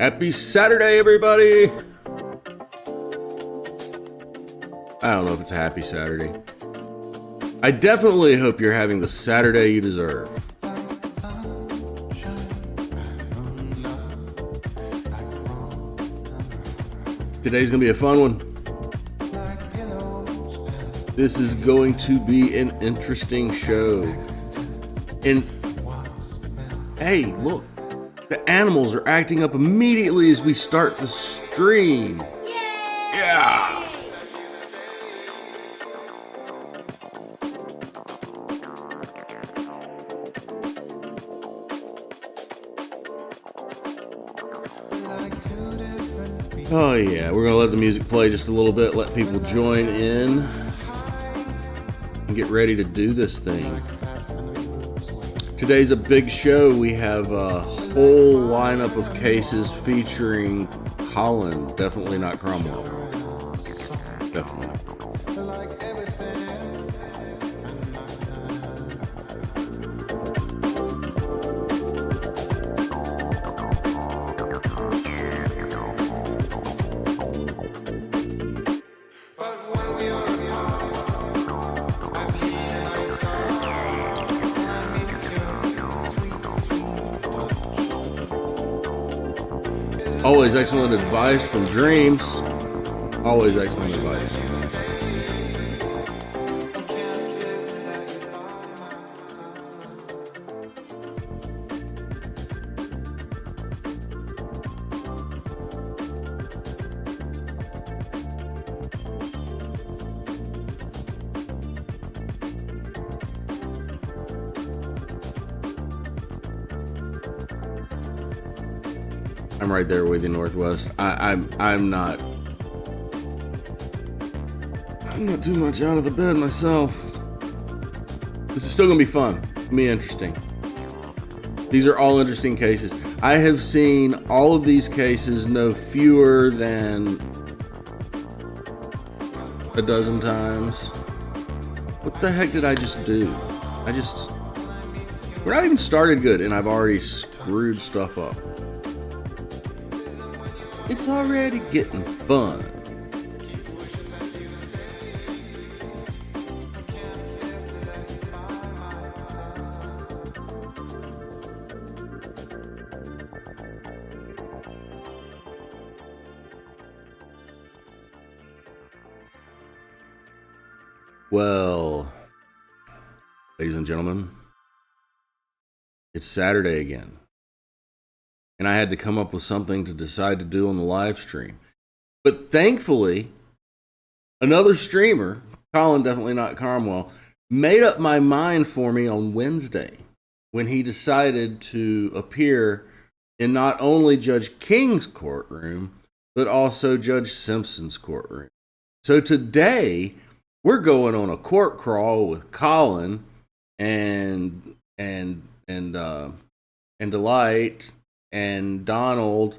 Happy Saturday, everybody! I don't know if it's a happy Saturday. I definitely hope you're having the Saturday you deserve. Today's gonna be a fun one. This is going to be an interesting show. And hey, look, the animals are acting up immediately as we start the stream. Yeah! Oh yeah, we're gonna let the music play just a little bit, let people join in and get ready to do this thing. Today's a big show. We have a whole lineup of cases featuring Colin, definitely not Cromwell. Definitely not. Always excellent advice from Dreams. Always excellent advice. I'm right there with you, Northwest. I'm not too much out of the bed myself. This is still gonna be fun. It's gonna be interesting. These are all interesting cases. I have seen all of these cases no fewer than a dozen times. What the heck did I just do? We're not even started good and I've already screwed stuff up. It's already getting fun. Well, ladies and gentlemen, it's Saturday again. And I had to come up with something to decide to do on the live stream. But thankfully, another streamer, Colin, definitely not Cromwell, made up my mind for me on Wednesday when he decided to appear in not only Judge King's courtroom, but also Judge Simpson's courtroom. So today, we're going on a court crawl with Colin and Delight and Donald,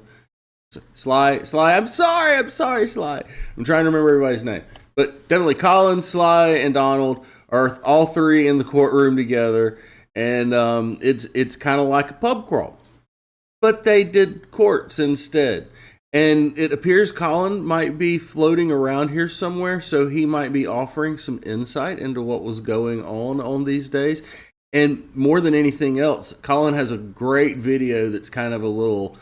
Sly, I'm sorry, Sly. I'm trying to remember everybody's name. But definitely Colin, Sly, and Donald are all three in the courtroom together. And it's kind of like a pub crawl. But they did courts instead. And it appears Colin might be floating around here somewhere. So he might be offering some insight into what was going on these days. And more than anything else, Colin has a great video that's kind of a little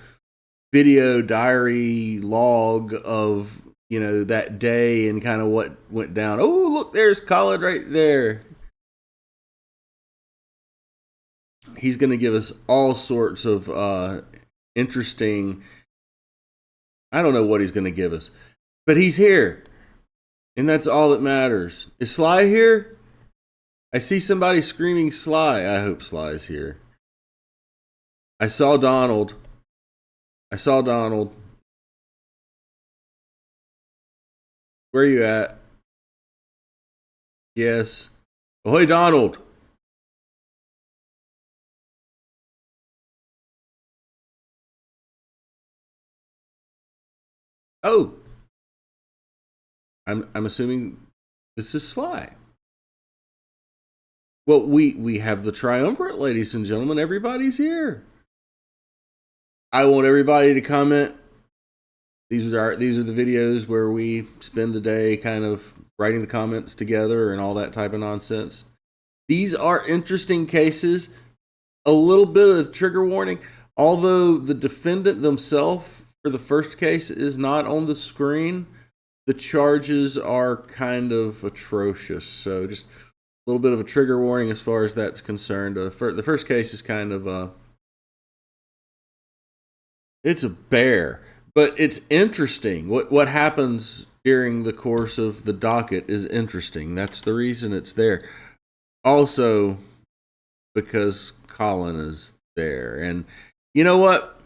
video diary log of, you know, that day and kind of what went down. Oh, look, there's Colin right there. He's going to give us all sorts of interesting, I don't know what he's going to give us, but he's here. And that's all that matters. Is Sly here? I see somebody screaming Sly. I hope Sly's here. I saw Donald. Where are you at? Yes. Ahoy, Donald. Oh. I'm assuming this is Sly. Well, we have the triumvirate, ladies and gentlemen. Everybody's here. I want everybody to comment. These are the videos where we spend the day kind of writing the comments together and all that type of nonsense. These are interesting cases. A little bit of trigger warning, although the defendant themselves for the first case is not on the screen, the charges are kind of atrocious. So just a little bit of a trigger warning as far as that's concerned. The first case is kind of it's a bear, but it's interesting. What happens during the course of the docket is interesting. That's the reason it's there. Also, because Colin is there. And you know what?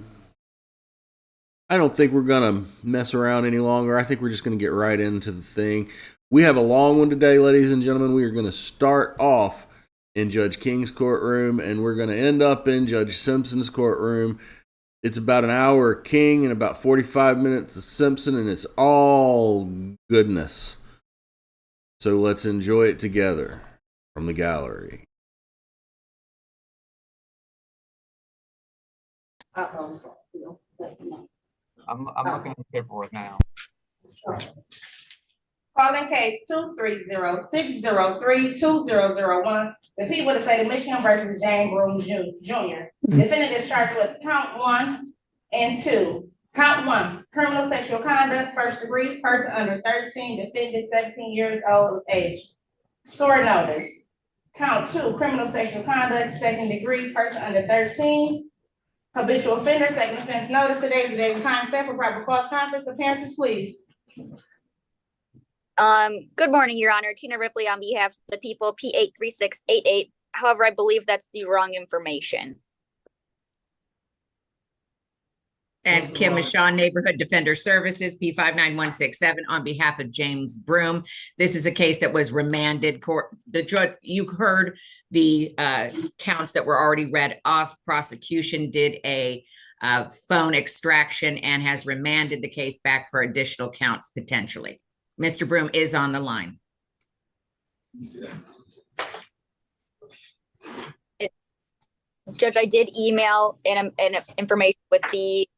I don't think we're going to mess around any longer. I think we're just going to get right into the thing. We have a long one today, ladies and gentlemen. We are going to start off in Judge King's courtroom, and we're going to end up in Judge Simpson's courtroom. It's about an hour of King and about 45 minutes of Simpson, and it's all goodness. So let's enjoy it together from the gallery. I'm looking at the paperwork now. Calling case 230-603-2001. The people of the state of Michigan versus James Broom Jr. Defendant is charged with count 1 and 2. Count 1, criminal sexual conduct, first degree, person under 13, defendant 17 years old of age. Story notice. Count 2, criminal sexual conduct, second degree, person under 13. Habitual offender, second offense notice. Today is the day and time set for proper cause conference. Appearances, please. Good morning, Your Honor. Tina Ripley on behalf of the people, P83688. However, I believe that's the wrong information. And Kim Michaud, Neighborhood Defender Services, P59167, on behalf of James Broom. This is a case that was remanded. The judge, you heard the counts that were already read off. Prosecution did a phone extraction and has remanded the case back for additional counts potentially. Mr. Broom is on the line. Judge, I did email an information with the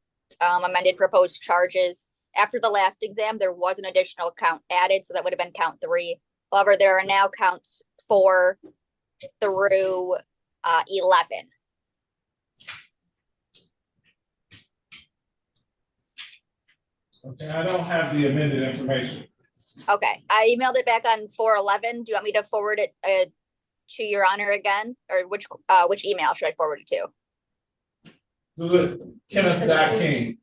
amended proposed charges. After the last exam, there was an additional count added, so that would have been count 3. However, there are now counts 4 through 11. Okay, I don't have the amended information. Okay, I emailed it back on 4/11. Do you want me to forward it to Your Honor again, or which email should I forward it to? Do it, Kenneth.King.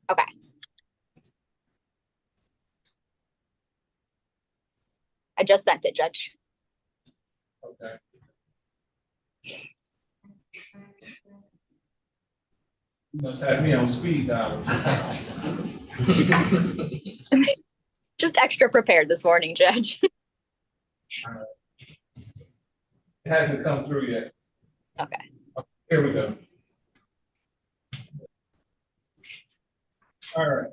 Okay. I just sent it, Judge. Okay. You must have me on speed dial. Just extra prepared this morning, Judge. It hasn't come through yet. Okay. Here we go. All right.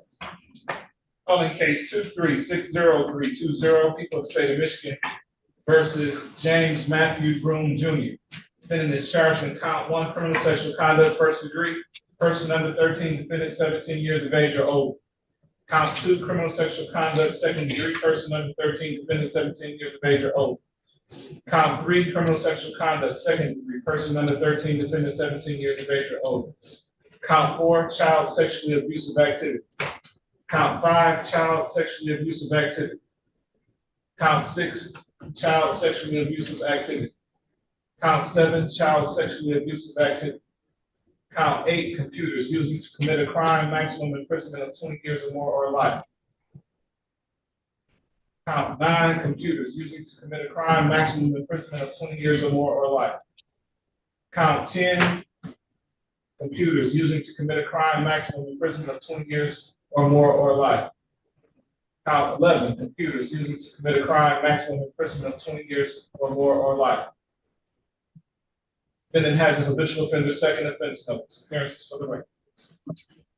Calling case 2360320, people of the state of Michigan versus James Matthew Broom Jr. Defendant is charged in count 1, criminal sexual conduct, first degree, person under 13, defendant 17 years of age or older. Count 2, criminal sexual conduct, second degree, person under 13, defendant 17 years of age or older. Count 3, criminal sexual conduct, second degree, person under 13, defendant 17 years of age or older. Count 4, child sexually abusive activity. Count 5, child sexually abusive activity. Count 6, child sexually abusive activity. Count 7, child sexually abusive activity. Count 8, computers using to commit a crime, maximum imprisonment of 20 years or more or life. Count 9, computers using to commit a crime, maximum imprisonment of 20 years or more or life. Count 10, computers using to commit a crime, maximum imprisonment of 20 years or more or life. Count 11, computers using to commit a crime, maximum imprisonment of 20 years or more or life. Defendant has a habitual offender, second offense notice. Appearances for the record.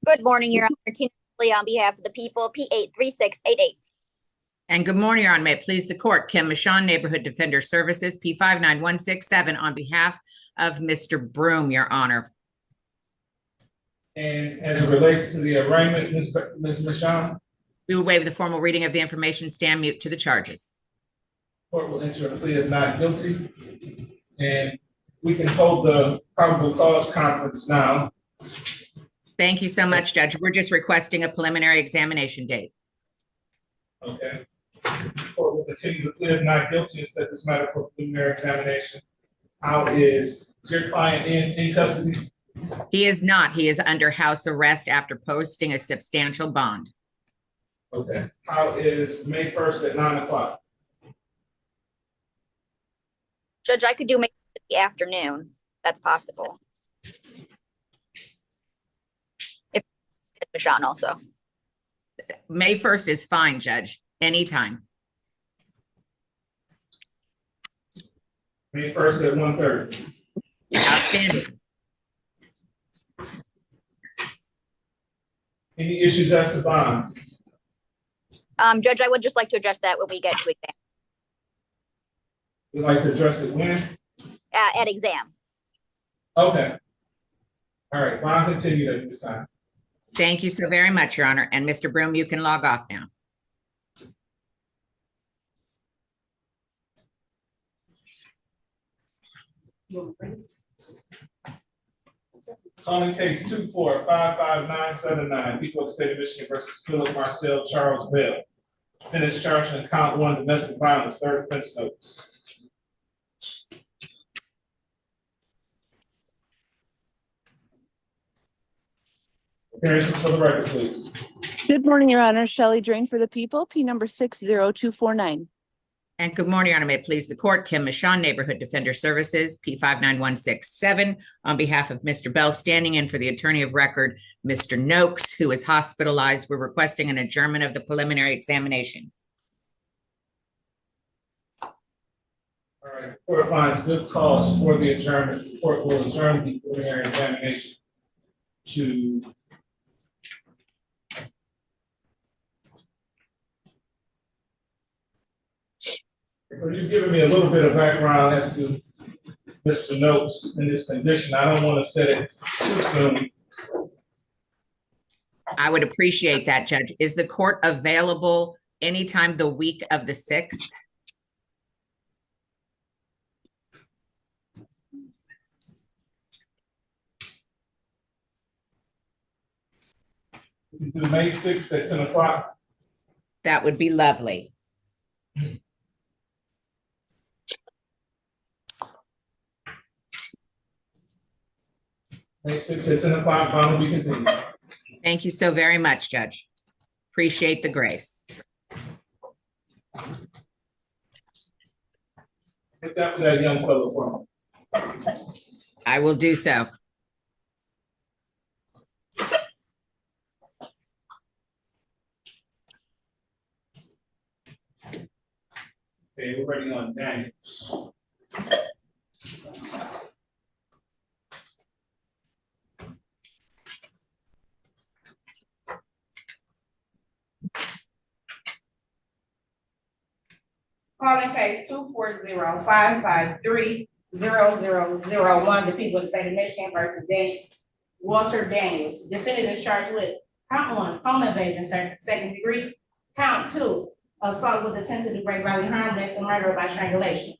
Good morning, Your Honor. Tina Ripley on behalf of the people, P83688. And good morning, Your Honor. May it please the court. Kim Michaud, Neighborhood Defender Services, P59167, on behalf of Mr. Broom, Your Honor. And as it relates to the arraignment, Ms. Michon, We will waive the formal reading of the information, stand mute to the charges. court will enter a plea of not guilty. And we can hold the probable cause conference now. Thank you so much, Judge. We're just requesting a preliminary examination date. Okay. Court will continue the plea of not guilty and set this matter for preliminary examination. How is your client in custody? He is not. He is under house arrest after posting a substantial bond. Okay. How is May 1st at 9 o'clock? Judge, I could do May the afternoon. That's possible. If Michonne also. May 1st is fine, Judge, anytime. May 1st at 1:30. Outstanding. Any issues as to bond? Judge, I would just like to address that when we get to exam. We'd like to address it when? At exam. Okay. All right, bond continued at this time. Thank you so very much, Your Honor. And Mr. Broom, you can log off now. Calling case 2455979, people of the state of Michigan versus Philip Marcel Charles Bell. Finished charged in count 1, domestic violence, third offense notice. Appearances for the record, please. Good morning, Your Honor. Shelley Drain for the people, P number 60249. And good morning, Your Honor. May it please the court, Kim Michon, Neighborhood Defender Services, P59167, on behalf of Mr. Bell, standing in for the attorney of record, Mr. Noakes, who is hospitalized. We're requesting an adjournment of the preliminary examination. All right, the court finds good cause for the adjournment. The court will adjourn the preliminary examination to you've given me a little bit of background as to Mr. Noakes in this condition. I don't want to set it too soon. I would appreciate that, Judge. Is the court available anytime the week of the 6th? We can do May 6th at 10 o'clock. That would be lovely. May 6th at 10 o'clock, bond will be continued. Thank you so very much, Judge. Appreciate the grace. Look after that young fellow for me. I will do so. Okay, we're ready on Daniels. Calling case 240-553-0001, the people of the state of Michigan versus Walter Daniels. Defendant is charged with count 1, home invasion, second degree. Count 2, assault with intent to do great bodily harm, less than murder by strangulation.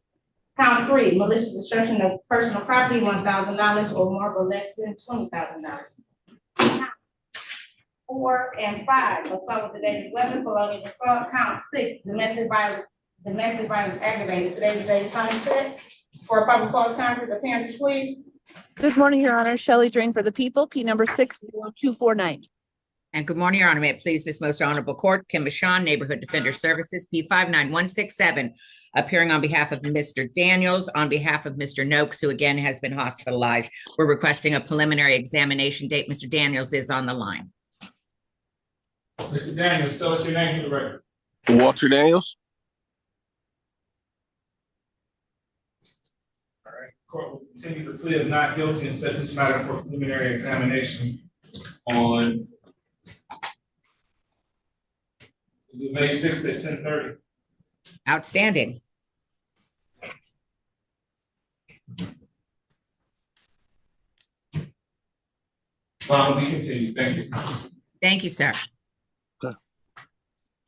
Count 3, malicious destruction of personal property, $1,000 or more, but less than $20,000. 4 and 5, assault with a deadly weapon, felonious assault. Count 6, domestic violence aggravated. Today's the day of time set for a public cause conference. Appearances, please. Good morning, Your Honor. Shelley Drain for the people, P number 60249. And good morning, Your Honor. May it please this most honorable court, Kim Michon, Neighborhood Defender Services, P59167, appearing on behalf of Mr. Daniels, on behalf of Mr. Noakes, who again has been hospitalized. We're requesting a preliminary examination date. Mr. Daniels is on the line. Mr. Daniels, tell us your name for the record. Walter Daniels. All right, court will continue the plea of not guilty and set this matter for preliminary examination on May 6th at 10:30. Outstanding. We continue. Thank you. Thank you, sir.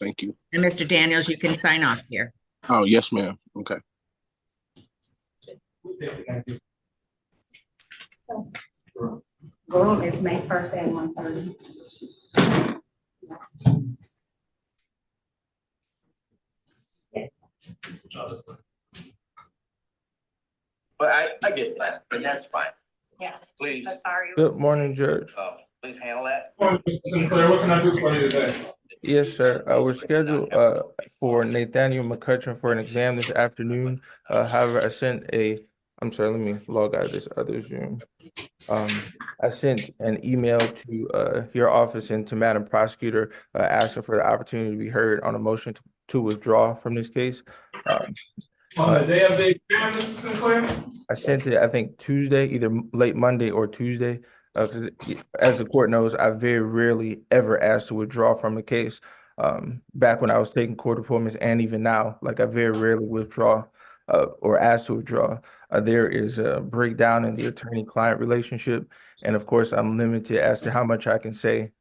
Thank you. And Mr. Daniels, you can sign off here. Oh, yes, ma'am. Okay. Groom is May 1st at 1:30. But I get that, but that's fine. Yeah. Please, Sorry. Good morning, Judge. please handle that. Mr. Sinclair, what can I do for you today? Yes, sir. We're scheduled for Nathaniel McCutcheon for an exam this afternoon. However, I'm sorry, let me log out of this other Zoom. I sent an email to your office and to Madam Prosecutor asking for the opportunity to be heard on a motion to withdraw from this case. On the day of the exam, Mr. Sinclair? I sent it, I think Tuesday, either late Monday or Tuesday. 'Cause as the court knows, I very rarely ever asked to withdraw from a case. Back when I was taking court appointments and even now, like I very rarely withdraw or ask to withdraw. There is a breakdown in the attorney-client relationship. And of course, I'm limited as to how much I can say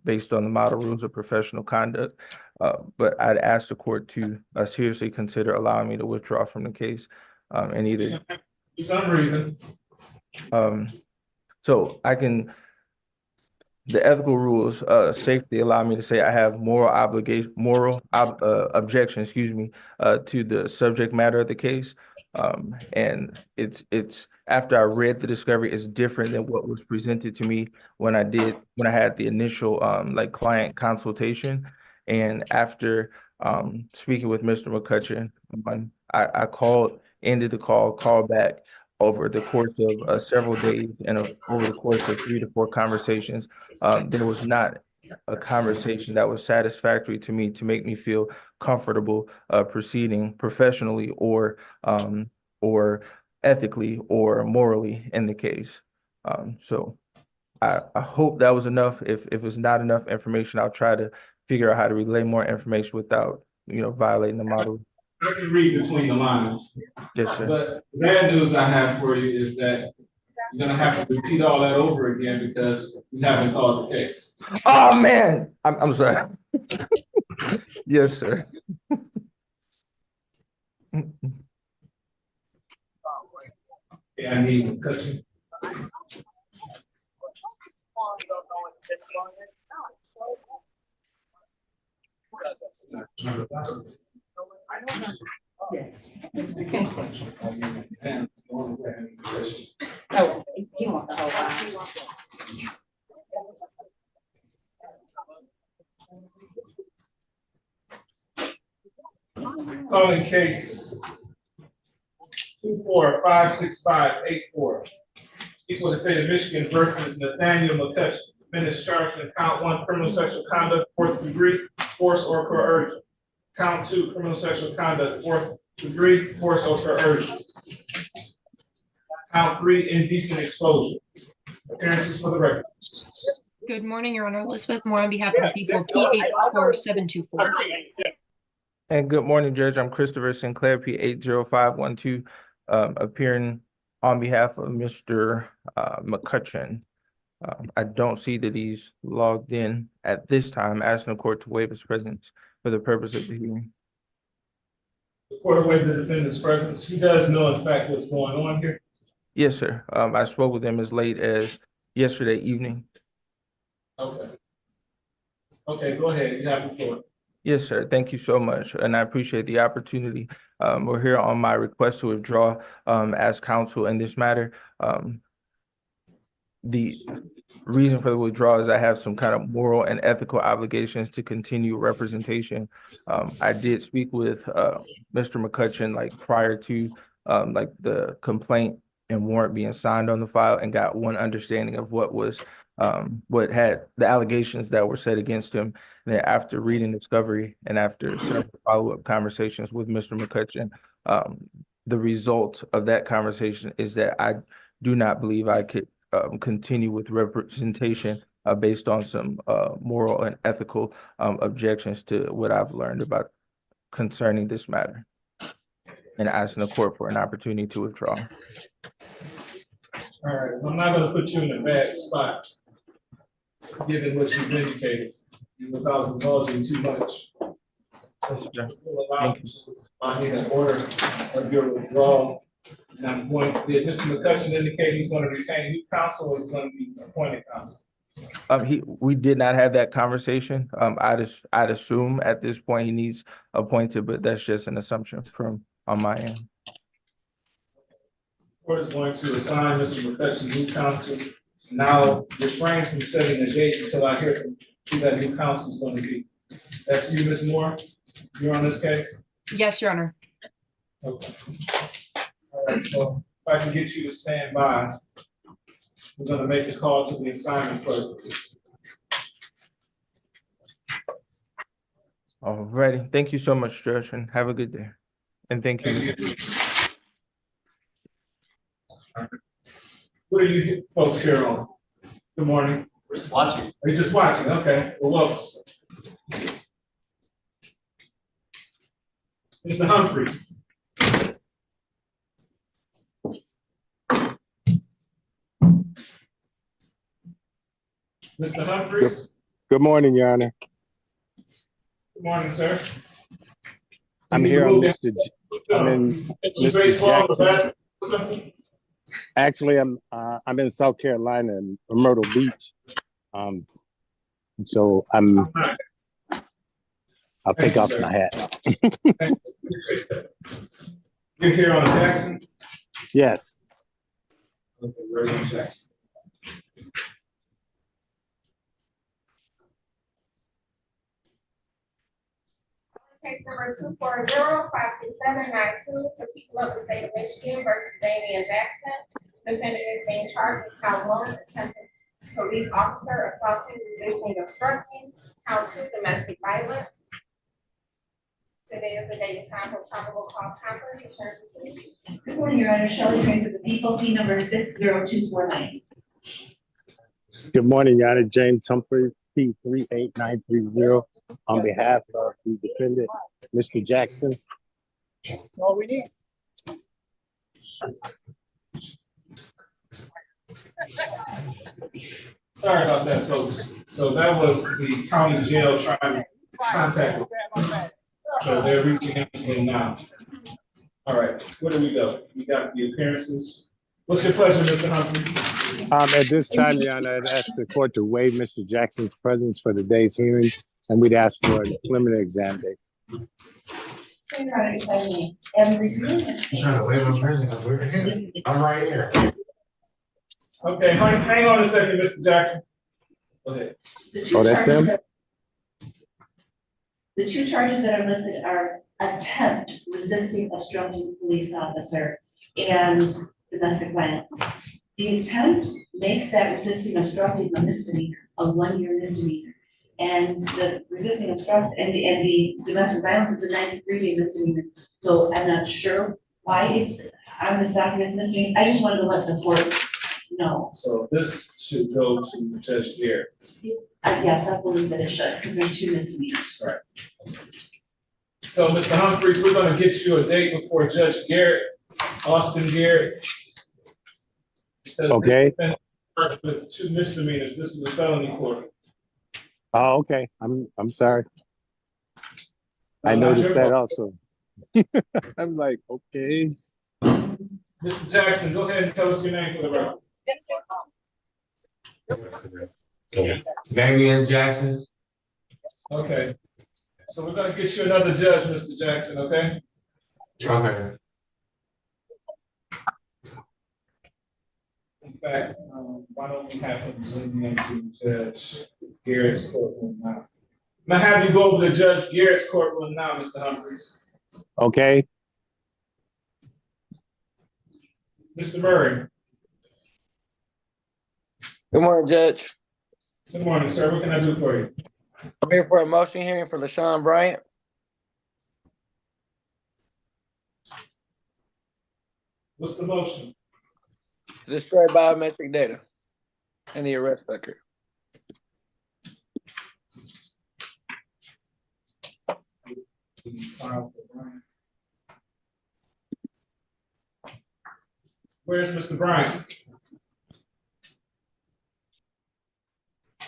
based on the model rules of professional conduct. But I'd ask the court to seriously consider allowing me to withdraw from the case and either. For some reason. So the ethical rules safely allow me to say I have objection, to the subject matter of the case. And it's after I read the discovery, it's different than what was presented to me when I had the initial client consultation. And after speaking with Mr. McCutcheon, I ended the call back over the course of several days and over the course of 3 to 4 conversations. There was not a conversation that was satisfactory to me to make me feel comfortable proceeding professionally or ethically or morally in the case. So I hope that was enough. If it's not enough information, I'll try to figure out how to relay more information without, violating the model. I can read between the lines. Yes, sir. But the bad news I have for you is that you're gonna have to repeat all that over again because you haven't called the case. Oh, man, I'm sorry. Yes, sir. Yeah, I need to cut you. Yes. Oh, you want the whole file. Calling case 2456584. Equal to the state of Michigan versus Nathaniel McCutcheon. Defendant is charged in count 1, criminal sexual conduct, 4th degree, force or coercion. Count 2, criminal sexual conduct, 4th degree, force or coercion. Count 3, indecent exposure. Appearances for the record. Good morning, Your Honor. Elizabeth Moore on behalf of the people, P84724. And good morning, Judge. I'm Christopher Sinclair, P80512, appearing on behalf of Mr. McCutcheon. I don't see that he's logged in at this time, asking the court to waive his presence for the purpose of the hearing. The court waived the defendant's presence. He does know in fact what's going on here. Yes, sir. I spoke with him as late as yesterday evening. Okay. Okay, go ahead. You have the floor. Yes, sir. Thank you so much. And I appreciate the opportunity. We're here on my request to withdraw as counsel in this matter. The reason for the withdrawal is I have some kind of moral and ethical obligations to continue representation. I did speak with Mr. McCutcheon prior to the complaint and warrant being signed on the file, and got one understanding of what had the allegations that were said against him. And then after reading discovery and after several follow-up conversations with Mr. McCutcheon, the result of that conversation is that I do not believe I could continue with representation based on some moral and ethical objections to what I've learned about concerning this matter, and asking the court for an opportunity to withdraw. All right, I'm not gonna put you in a bad spot. given what you've indicated, and without divulging too much. Yes, sir. Allow Thank you. I need an order of your withdrawal. And I'm going, did Mr. McCutcheon indicate he's going to retain new counsel or he's going to be appointed counsel? We did not have that conversation. I'd assume at this point he needs appointed, but that's just an assumption from on my end. Court is going to assign Mr. McCutcheon new counsel. Now refrain from setting a date until I hear from who that new counsel is going to be. That's you, Ms. Moore? You're on this case? Yes, Your Honor. Okay. All right, so if I can get you to stand by, we're gonna make a call to the assignment clerk. All righty. Thank you so much, Judge, and have a good day. And thank you. Thank you. What are you folks here on? Good morning. We're just watching. Are you just watching? Okay, well, welcome. Mr. Humphries. Mr. Humphries? Good morning, Your Honor. Good morning, sir. I'm here on I'm in Mr. Baseball, Jackson. basketball? Actually, I'm in South Carolina in Myrtle Beach. So I'll take off my hat. You're here on Jackson? Yes. Okay, where's on Jackson? Case number 240-56792 for people of the state of Michigan versus Damian Jackson. Defendant is being charged with count 1, attempted police officer assaulting, resisting, obstructing. Count 2, domestic violence. Today is the date and time for probable cause conference. Good morning, Your Honor. Shelley Train for the people, P number 60249. Good morning, Your Honor. James Humphrey, P 38930, on behalf of the defendant, Mr. Jackson. All we need. Sorry about that, folks. So that was the county jail trying to contact them. So they're reaching out to them now. All right, where do we go? We got the appearances. What's your pleasure, Mr. Humphrey? At this time, Your Honor, I'd ask the court to waive Mr. Jackson's presence for today's hearing, and we'd ask for a preliminary exam date. Your Honor, if I may, every Trying to waive my presence. We're here. I'm right here. Okay, hang on a second, Mr. Jackson. Go ahead. Oh, that's him? The two charges that are listed are attempt, resisting, obstructing police officer, and domestic violence. The attempt makes that resisting, obstructing a misdemeanor, a 1-year misdemeanor. And the resisting, obstructing, and the domestic violence is a 93-day misdemeanor. So I'm not sure why it's on this document misdemeanor. I just wanted to let the court know. So this should go to Judge Garrett. Yes, I believe that it should, because there's 2 misdemeanors. Right. So, Mr. Humphries, we're gonna get you a date before Judge Garrett, Austin Garrett. Because Okay. this defendant charged with 2 misdemeanors. This is a felony court. Oh, okay. I'm sorry. I No, not noticed your that fault. also. I'm like, okay. Mr. Jackson, go ahead and tell us your name for the record. Damian Jackson. Okay. So we're gonna get you another judge, Mr. Jackson, okay? Okay. In fact, why don't we have him zoom into Judge Garrett's courtroom now? I'm gonna have you go over to Judge Garrett's courtroom now, Mr. Humphries. Okay. Mr. Murray. Good morning, Judge. Good morning, sir. What can I do for you? I'm here for a motion hearing for LaShawn Bryant. What's the motion? To destroy biometric data and the arrest record. Where's Mr. Bryant?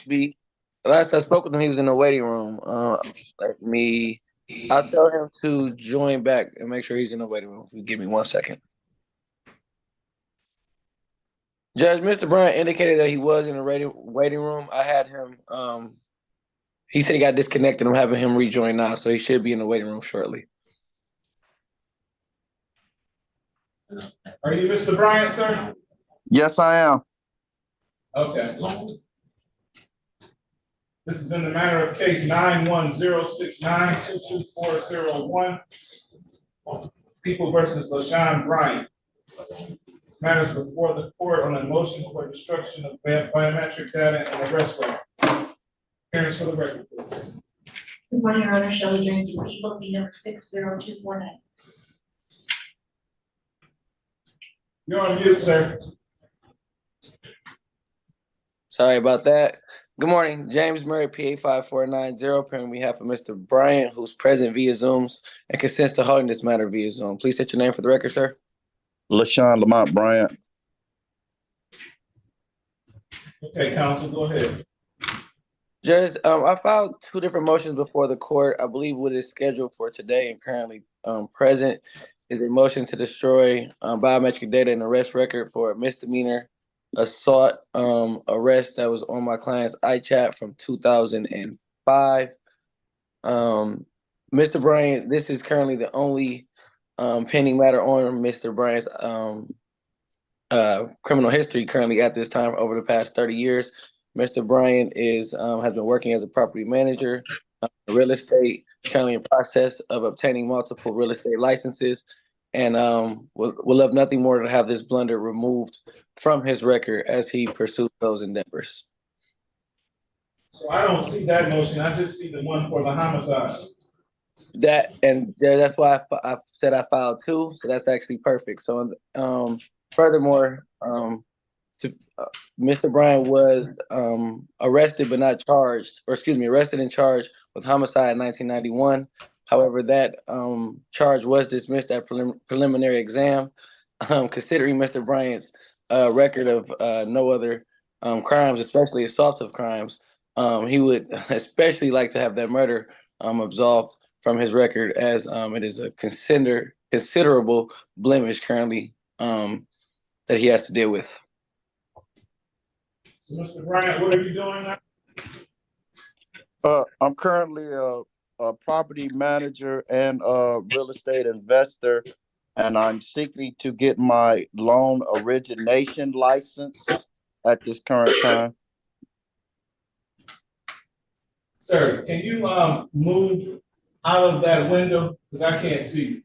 be. Last I spoke with him, he was in the waiting room. I'll tell him to join back and make sure he's in the waiting room. If you give me 1 second. Judge, Mr. Bryant indicated that he was in the waiting room. I had him, he said he got disconnected. I'm having him rejoin now, so he should be in the waiting room shortly. Are you Mr. Bryant, sir? Yes, I am. Okay. This is in the matter of case 91069-22401. People versus LaShawn Bryant. This matter is before the court on a motion for destruction of biometric data and arrest warrant. Parents for the record, please. Good morning, Your Honor. Shelley Drain for the people, P number 60249. You're on mute, sir. Sorry about that. Good morning, James Murray, PA 5490, appearing on behalf of Mr. Bryant, who's present via Zooms and consents to holding this matter via Zoom. Please state your name for the record, sir. LaShawn Lamont Bryant. Okay, counsel, go ahead. Judge, I filed 2 different motions before the court. I believe what is scheduled for today and currently present is a motion to destroy biometric data and arrest record for a misdemeanor assault arrest that was on my client's iChat from 2005. Mr. Bryant, this is currently the only pending matter on Mr. Bryant's criminal history currently at this time over the past 30 years. Mr. Bryant has been working as a property manager, real estate, currently in process of obtaining multiple real estate licenses, and would love nothing more to have this blunder removed from his record as he pursues those endeavors. So I don't see that motion. I just see the one for the homicide. That's why I said I filed 2, so that's actually perfect. So furthermore, Mr. Bryant was arrested but not charged, arrested and charged with homicide in 1991. However, that charge was dismissed at preliminary exam. Considering Mr. Bryant's record of no other crimes, especially assaultive crimes, he would especially like to have that murder absolved from his record, as it is a considerable blemish currently that he has to deal with. So, Mr. Bryant, what are you doing now? I'm currently a property manager and a real estate investor, and I'm seeking to get my loan origination license at this current time. Sir, can you move out of that window? Because I can't see you.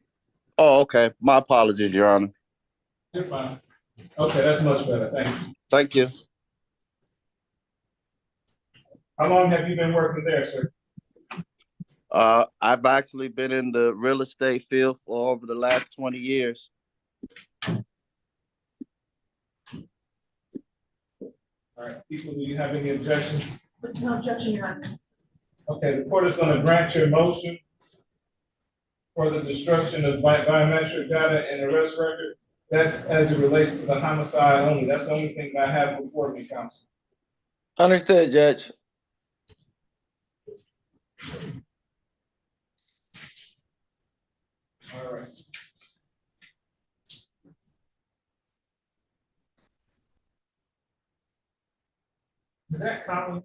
Oh, okay. My apologies, Your Honor. You're fine. Okay, that's much better. Thank you. Thank you. How long have you been working there, sir? I've actually been in the real estate field for over the last 20 years. All right, people, do you have any objections? No objection, Your Honor. Okay, the court is going to grant your motion for the destruction of biometric data and arrest record. That's as it relates to the homicide only. That's the only thing that I have before me, counsel. Understood, Judge. All right. Is that common?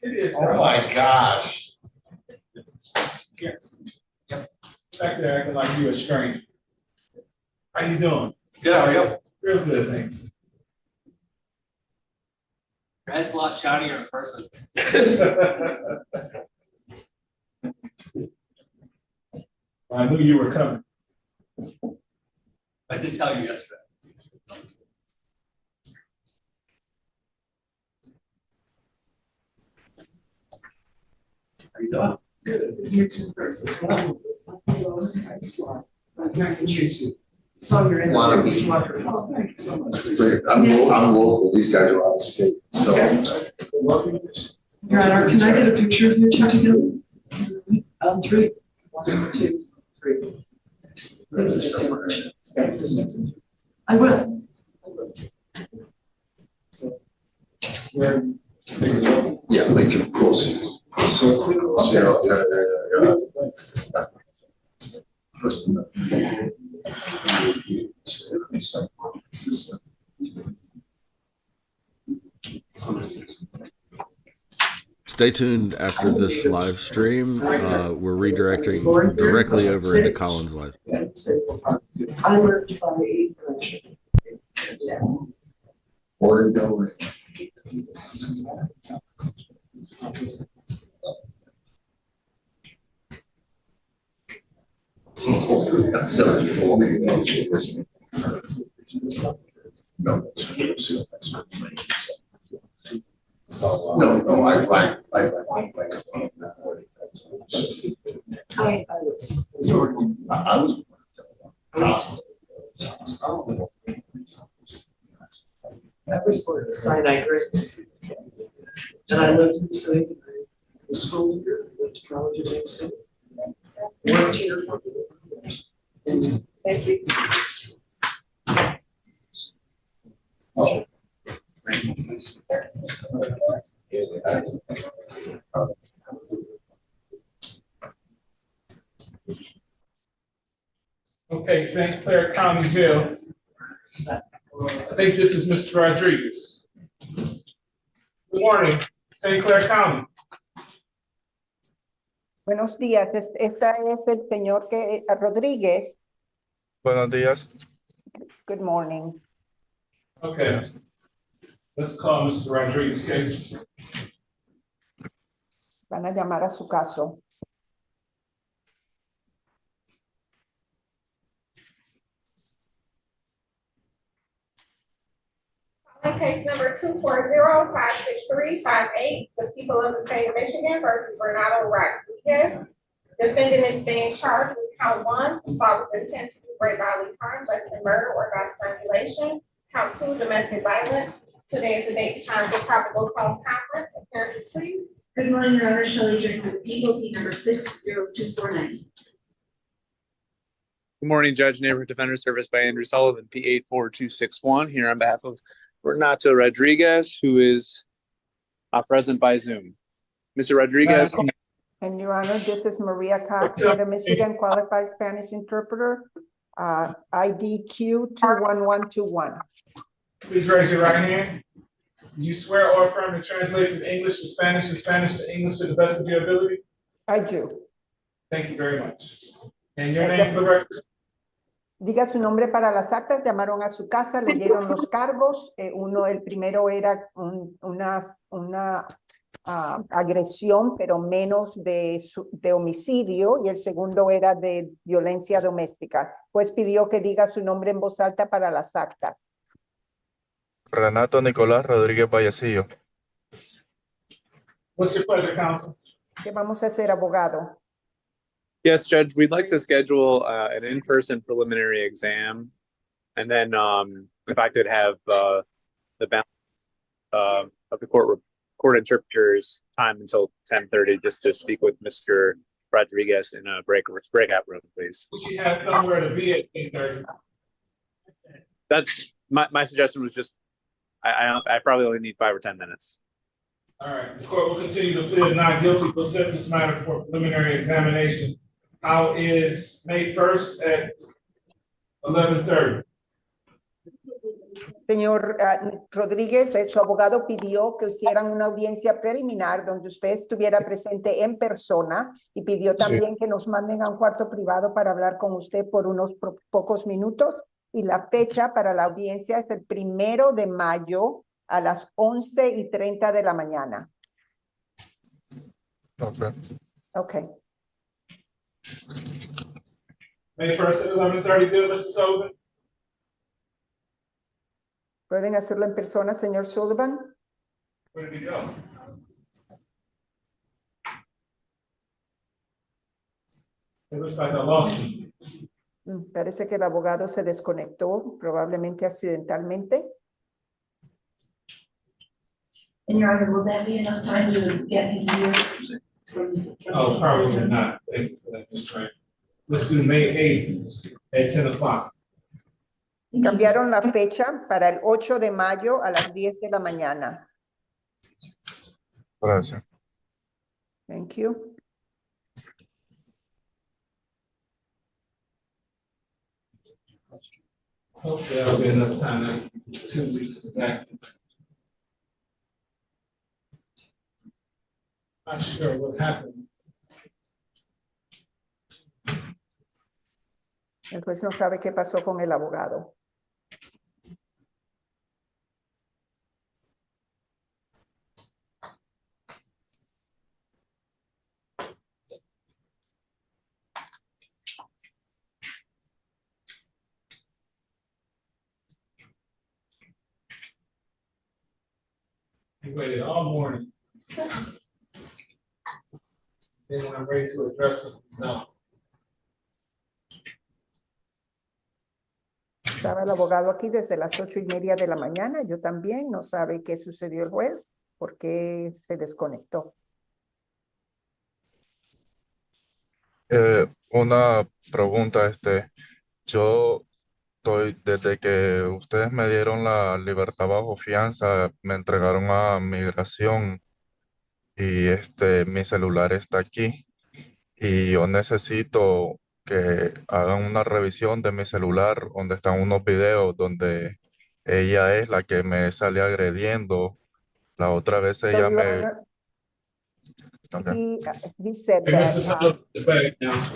It is. Oh my gosh. Yes. Yep. Back there acting like you a stranger. How you doing? Good, how are you? Real good, thanks. Your head's a lot shinier in person. I knew you were coming. I did tell you yesterday. How you doing? Good. You too, Chris. Nice to meet you. So you're in the record. Oh, thank you so much. I'm local. These guys are out of state. So. Your Honor, can I get a picture of you two together? 3. 1, 2, 3. Thank you so much. I will. So, where? Yeah, Lincoln Crossing. Stay tuned after this live stream. We're redirecting directly over into Collins Live. I learned by impression. No, I That was for the cyanide grapes. And I lived in the city. I was schooled here, went to college in James City. Worked here for years. Thank you. Okay, St. Clair County Jail. I think this is Mr. Rodriguez. Good morning, St. Clair County. Buenos días, esta es el señor Rodríguez. Buenos días. Good morning. Okay. Let's call Mr. Rodriguez case. Van a llamar a su caso. Case number 240-56358, the people of the state of Michigan versus Renato Rodriguez. Defendant is being charged with count 1, assault with intent to do great bodily harm, less than murder or by strangulation. Count 2, domestic violence. Today is the date, time for probable cause conference. Appearances, please. Good morning, Your Honor. Shelley Drink for the people, P number 60249. Good morning, Judge. Neighborhood Defender Service by Andrew Sullivan, P84261, here on behalf of Renato Rodriguez, who is present by Zoom. Mr. Rodriguez. And Your Honor, this is Maria Cox, State of Michigan, qualified Spanish interpreter, IDQ 21121. Please raise your right hand. Do you swear or affirm to translate from English to Spanish and Spanish to English to the best of your ability? I do. Thank you very much. And your name for the record? Diga su nombre para las actas. Llamaron a su casa, leyeron los cargos. El primero era una agresión, pero menos de homicidio, y el segundo era de violencia doméstica. Pues pidió que diga su nombre en voz alta para las actas. Renato Nicolás Rodríguez Vallecillo. What's your pleasure, counsel? ¿Qué vamos a hacer, abogado? Yes, Judge, we'd like to schedule an in-person preliminary exam. And then if I could have the balance of the court interpreter's time until 10:30 just to speak with Mr. Rodriguez in a breakout room, please. She has somewhere to be at 10:30. That's my suggestion was just, I probably only need 5 or 10 minutes. All right, the court will continue to plead not guilty to set this matter for preliminary examination. How is May 1st at 11:30? Señor Rodríguez, su abogado pidió que hicieran una audiencia preliminar donde usted estuviera presente en persona y pidió también que nos manden a un cuarto privado para hablar con usted por unos pocos minutos, y la fecha para la audiencia es el 1 de mayo a las 11:30 de la mañana. Okay. May 1st at 11:30, good, Mr. Sullivan? ¿Pueden hacerlo en persona, señor Sullivan? Where did he go? It looks like I lost him. Parece que el abogado se desconectó, probablemente accidentalmente. And Your Honor, will that be enough time to get him here? Oh, probably not. Thank you for that, Ms. Wright. Let's do May 8th at 10 o'clock. Cambiaron la fecha para el 8 de mayo a las 10 de la mañana. Gracias. Thank you. Hopefully that'll be enough time, 2 weeks exactly. Not sure what happened. El juez no sabe qué pasó con el abogado. He waited all morning. Then when I'm ready to address it, he's not. Estaba el abogado aquí desde las 8:30 de la mañana. Yo también. No sabe qué sucedió el juez, por qué se desconectó. Una pregunta, yo desde que ustedes me dieron la libertad bajo fianza, me entregaron a migración y mi celular está aquí y yo necesito que hagan una revisión de mi celular donde están unos videos donde ella es la que me sale agrediendo. La otra vez So, ella Your me... Honor, Okay. he said Hey, that, Mr. Sullivan, it's back now.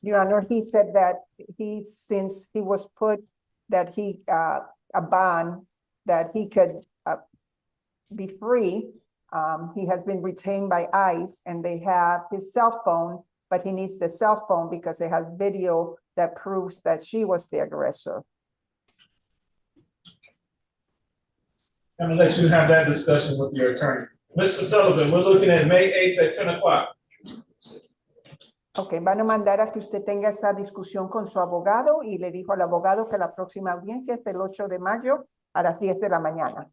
Your Honor, he said that since he was put, that he, a bond, that he could be free. He has been retained by ICE and they have his cell phone, but he needs the cell phone because it has video that proves that she was the aggressor. I'm gonna let you have that discussion with your attorney. Mr. Sullivan, we're looking at May 8th at 10 o'clock. Ok, van a mandar a que usted tenga esa discusión con su abogado y le dijo al abogado que la próxima audiencia es el 8 de mayo a las 10 de la mañana.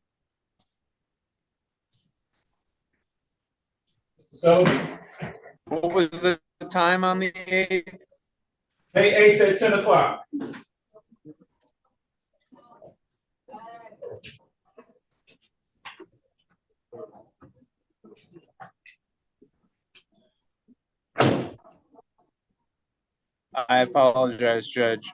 So, What was the time on the 8th? May 8th at 10 o'clock. I apologize, Judge.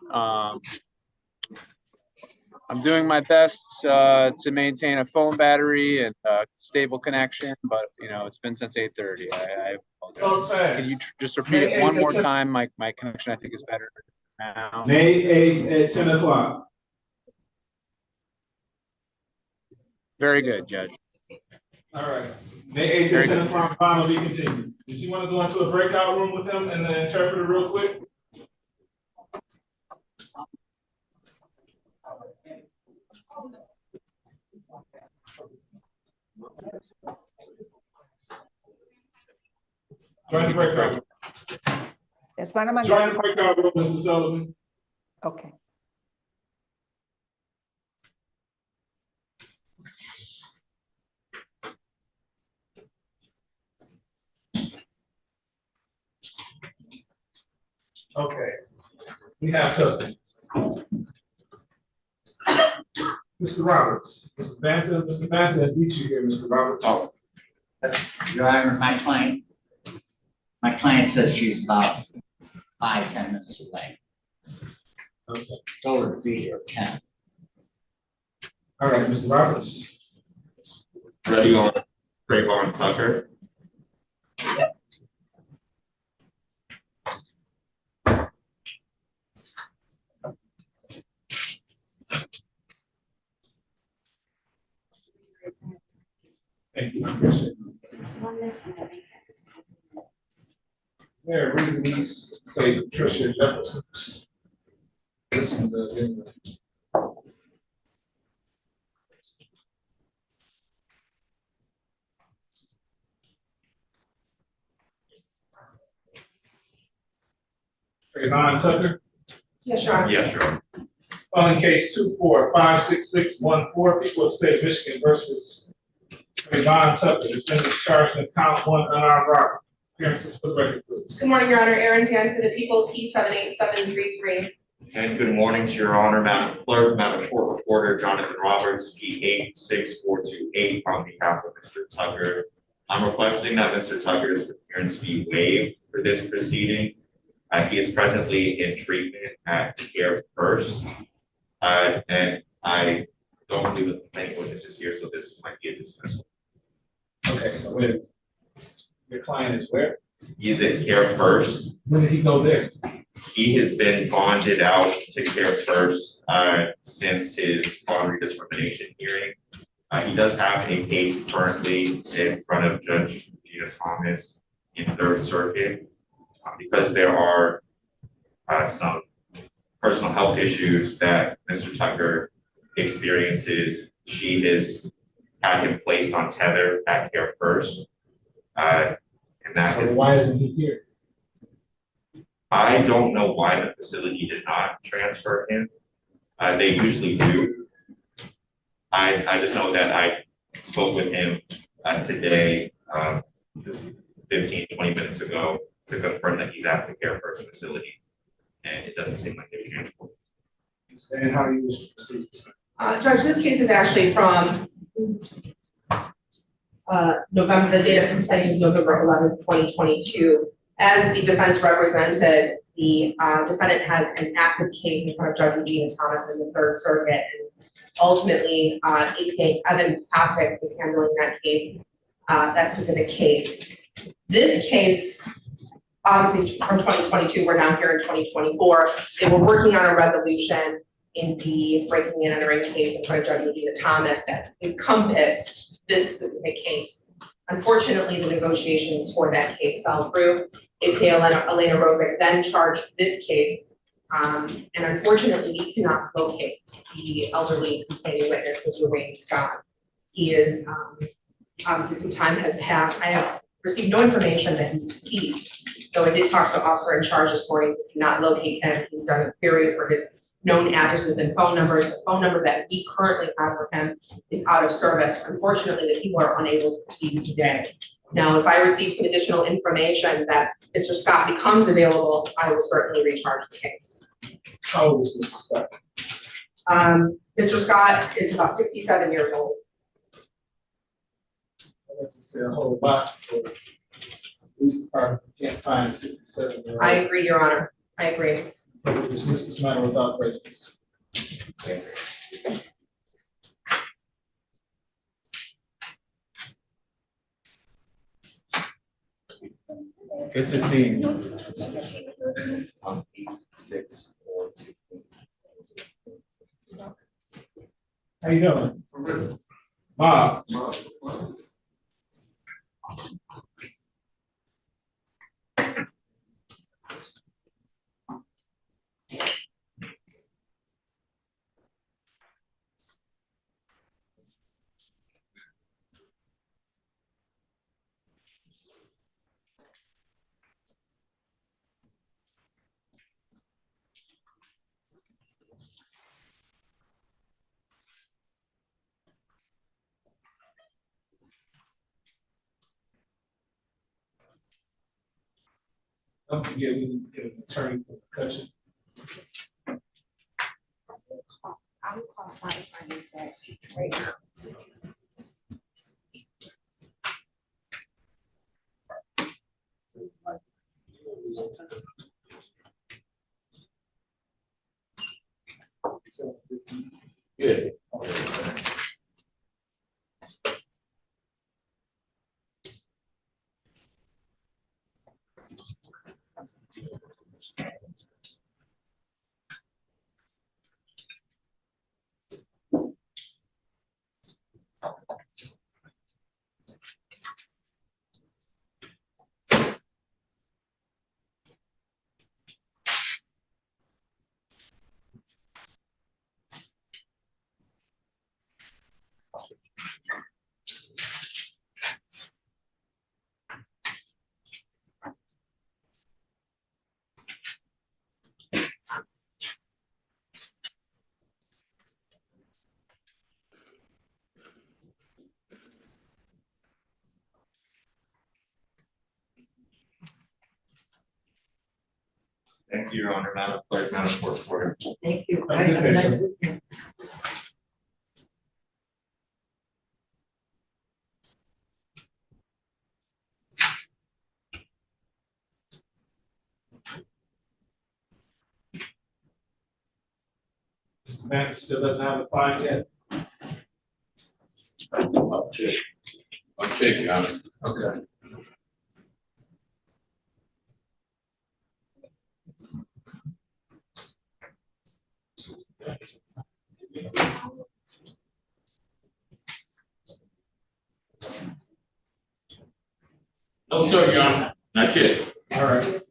I'm doing my best to maintain a phone battery and stable connection, but you know, it's been since 8:30. I apologize. Can you just repeat it one more time? My connection, I think, is better now. May 8th at 10 o'clock. Very good, Judge. All right. May 8th at 10 o'clock, bond will be continued. Did you want to go into a breakout room with him and the interpreter real quick? Join the breakout room. Les van a mandar. Join the breakout room, Mr. Sullivan. Ok. Okay. We have custody. Mr. Roberts, Mr. Banta, I beat you here, Mr. Roberts. Oh, Your Honor, my client says she's about 5-10 minutes away. Okay. Told her to be here at 10. All right, Mr. Roberts. Ready on Trayvon Tucker. Thank you. I appreciate it. There are reasons to say Patricia Jefferson. This one does anyway. Trayvon Tucker. Yes, Your Honor. Yes, Your Honor. Calling case 2456614, people of the state of Michigan versus Trayvon Tucker, defendant charged in count 1 unarmed robbery. Appearances for the record, please. Good morning, Your Honor. Erin Jan for the people, P78733. And good morning to Your Honor, Madam Clerk, Madam Court Reporter, Jonathan Roberts, P86428, on behalf of Mr. Tucker. I'm requesting that Mr. Tucker's appearance be waived for this proceeding. He is presently in treatment at Care First. And I don't believe that any witness is here, so this might be a dismissal. Okay, so wait, your client is where? He's at Care First. When did he go there? He has been bonded out to Care First since his bond redetermination hearing. He does have a case currently in front of Judge Gina Thomas in Third Circuit. Because there are some personal health issues that Mr. Tucker experiences, she has had him placed on tether at Care First. And that So why isn't he here? I don't know why the facility did not transfer him. They usually do. I just know that I spoke with him today, just 15, 20 minutes ago, to confirm that he's at the Care First facility. And it doesn't seem like they're transported. And how do you wish to proceed? Judge, this case is actually from November, the date of complaint is November 11th, 2022. As the defense represented, the defendant has an active case in front of Judge Regina Thomas in the Third Circuit. And ultimately, APA Evan Pasek is handling that case, that specific case. This case, obviously from 2022, we're now here in 2024. They were working on a resolution in the breaking and entering case in front of Judge Regina Thomas that encompassed this specific case. Unfortunately, the negotiations for that case fell through. APA Elena Rosick then charged this case. And unfortunately, we cannot locate the elderly complaining witness, Mr. Wayne Scott. He is, obviously some time has passed. I have received no information that he's deceased, though I did talk to the officer in charge this morning. We cannot locate him. He's done a query for his known addresses and phone numbers. The phone number that we currently have for him is out of service. Unfortunately, the people are unable to proceed today. Now, if I receive some additional information that Mr. Scott becomes available, I will certainly recharge the case. How old is Mr. Scott? Mr. Scott is about 67 years old. That's to say a whole lot for the police department. Can't find a 67-year-old. I agree, Your Honor. I agree. Dismiss this matter without prejudice. Okay. Good to see you. 642. How you doing? Bob. Don't forget, we need to get an attorney for percussion. I will call finance back right now. Good. Thank you, Your Honor. Madam Clerk, Madam Court Reporter. Thank you. Have a good day, sir. Samantha still doesn't have the file yet? I'll check. I'll check it out. Okay. No, sir, Your Honor, not yet. All right.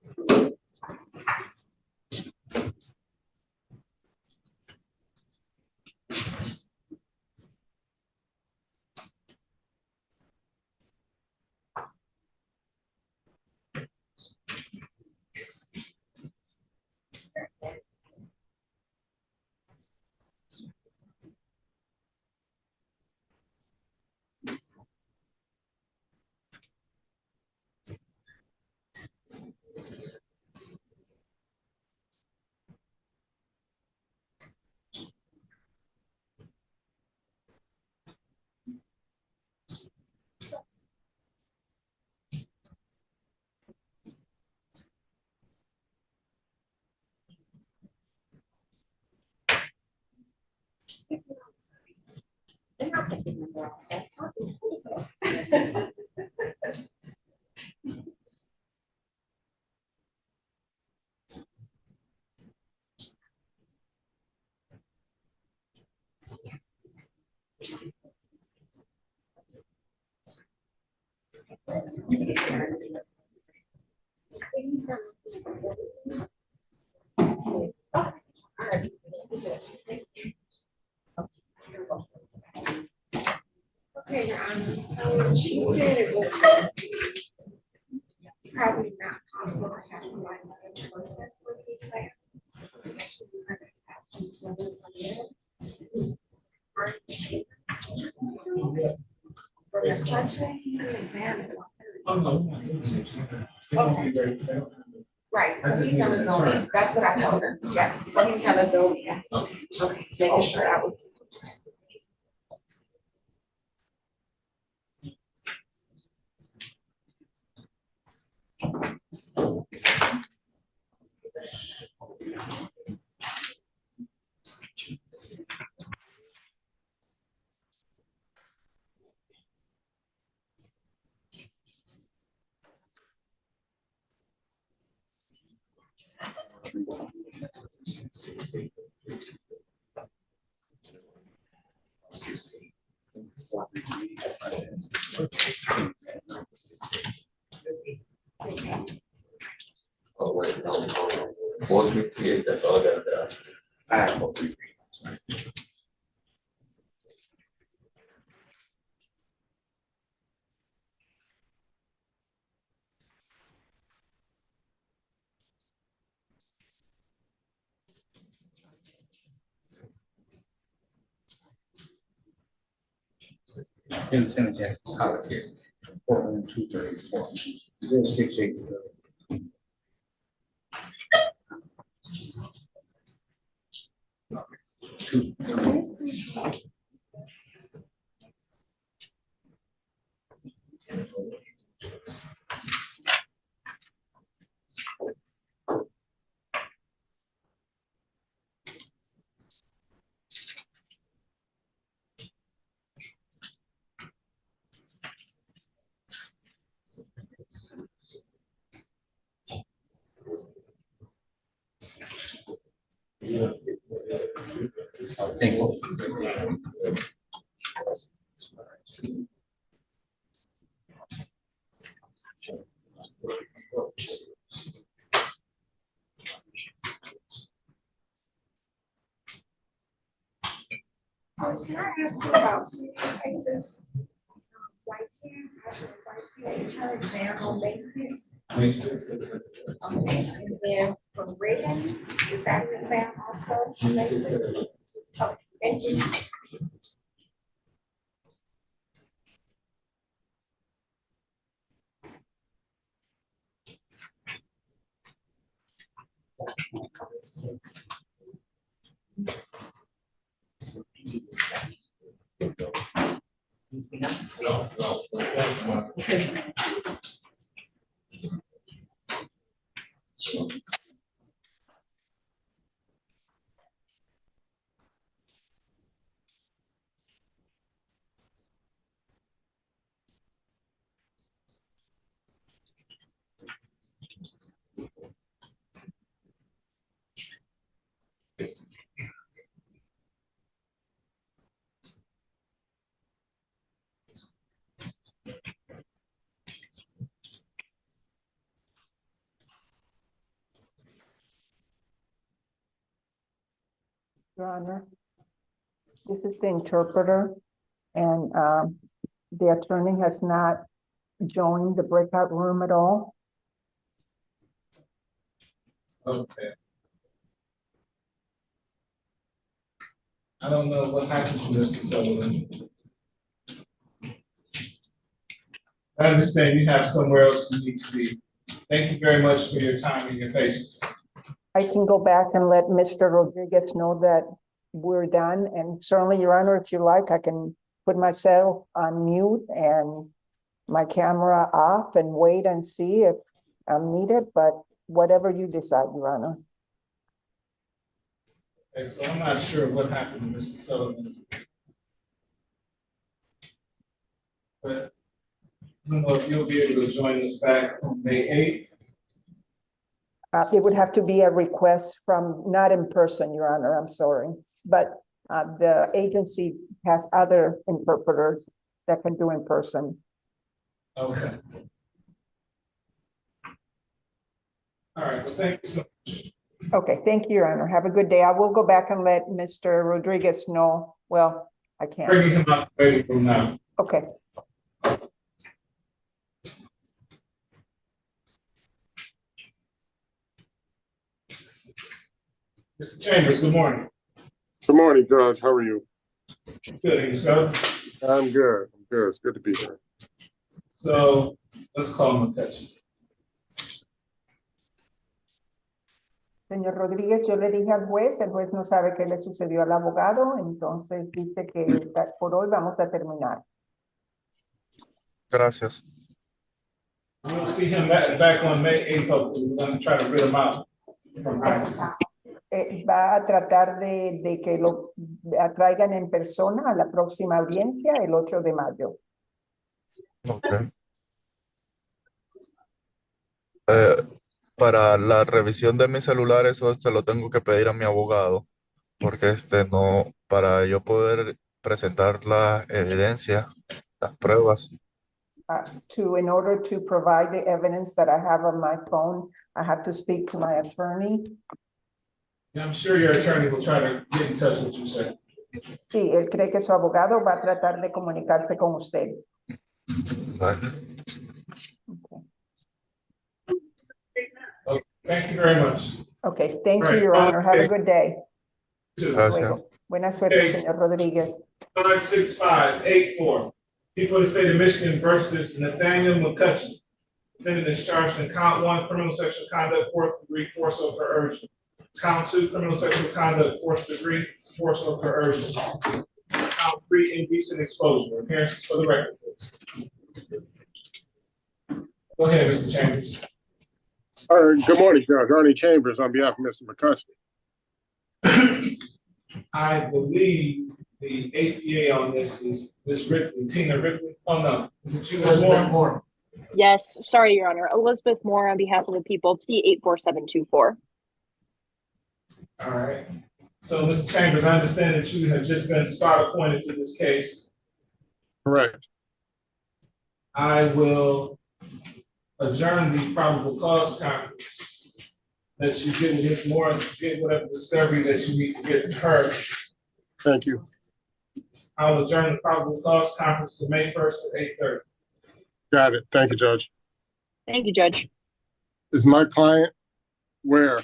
Okay, Your Honor, so she said it was probably not possible to have somebody in person for the exam. She was gonna have to do something like that. For the question, he's an examiner. Okay. Right, so he's gonna zoom in, that's what I told her, yeah, so he's gonna zoom in. Okay, making sure I was. Oh, wait, no. Once we create, that's all I gotta do. I have one. Lieutenant Jack, politics, Portland 234, 0680. Thank you. Can I ask you about two cases? White Kid, White Kid, is her exam on May 6th? Okay, and then for Riggins, is that an exam also on May 6th? Okay, thank you. Honor. This is the interpreter, and the attorney has not joined the breakout room at all. Okay. I don't know what happened to Mr. Sullivan. I understand you have somewhere else you need to be. Thank you very much for your time and your patience. I can go back and let Mr. Rodriguez know that we're done, and certainly, Your Honor, if you like, I can put myself on mute and my camera off and wait and see if I'm needed, but whatever you decide, Your Honor. Okay, so I'm not sure what happened to Mr. Sullivan. But I don't know if you'll be able to join us back on May 8th. It would have to be a request from, not in person, Your Honor, I'm sorry. But the agency has other interpreters that can do in person. Okay. All right, well, thank you so much. Okay, thank you, Your Honor. Have a good day. I will go back and let Mr. Rodriguez know. Well, I can't. Bringing him out the waiting room now. Okay. Mr. Chambers, good morning. Good morning, Judge. How are you? Good, and yourself? I'm good. I'm good. It's good to be here. So let's call McCutcheon. Señor Rodríguez, yo le dije al juez, el juez no sabe qué le sucedió al abogado, entonces dice que por hoy vamos a terminar. Gracias. We'll see him back on May 8th. Hopefully, we're going to try to rid him out from ICE. Va a tratar de que lo traigan en persona a la próxima audiencia el 8 de mayo. Okay. Para la revisión de mi celular, eso se lo tengo que pedir a mi abogado, porque no, para yo poder presentar la evidencia, las pruebas. In order to provide the evidence that I have on my phone, I have to speak to my attorney. Yeah, I'm sure your attorney will try to get in touch with you, sir. Sí, él cree que su abogado va a tratar de comunicarse con usted. Okay, thank you very much. Okay, thank you, Right. Your Honor. Have a good day. Gracias. Buena suerte, señor Rodríguez. 56584. People of the state of Michigan versus Nathaniel McCutcheon. Defendant is charged in count 1, criminal sexual conduct, 4th degree force or coercion. Count 2, criminal sexual conduct, 4th degree force or coercion. Count 3, indecent exposure. Appearances for the record, please. Go ahead, Mr. Chambers. Good morning, Judge. Ernie Chambers on behalf of Mr. McCutcheon. I believe the APA on this is Ms. Ripley, Tina Ripley. Oh, no. Is it you, Ms. Moore? Yes, sorry, Your Honor. Elizabeth Moore on behalf of the people, P84724. All right. So, Mr. Chambers, I understand that you have just been spot appointed to this case. Correct. I will adjourn the probable cause conference that you get with Ms. Morris, get whatever discovery that you need to get from her. Thank you. I'll adjourn the probable cause conference to May 1st at 8:30. Got it. Thank you, Judge. Thank you, Judge. Is my client where?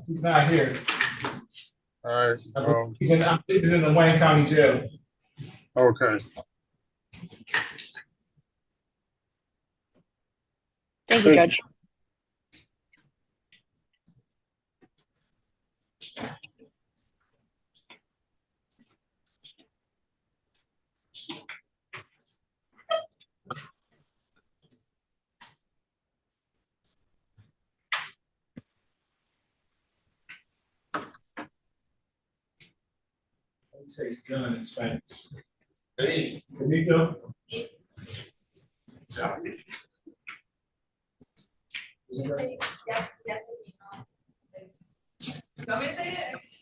He's not here. All right. I think he's in the Wayne County Jail. Okay. Thank you, Judge. He says gun in Spanish. Hey, Benito.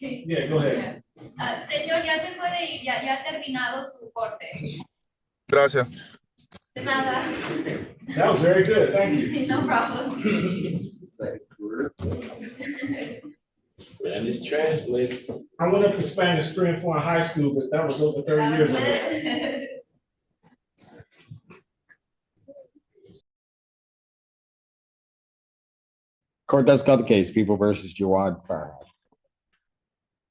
Yeah, go ahead. Señor, ya se puede ir, ya ha terminado su corte. Gracias. De nada. That was very good. Thank you. No problem. Spanish translate. I went up to Spanish 3 and 4 in high school, but that was over 30 years ago. Court does call the case, People versus Jawad Farhat.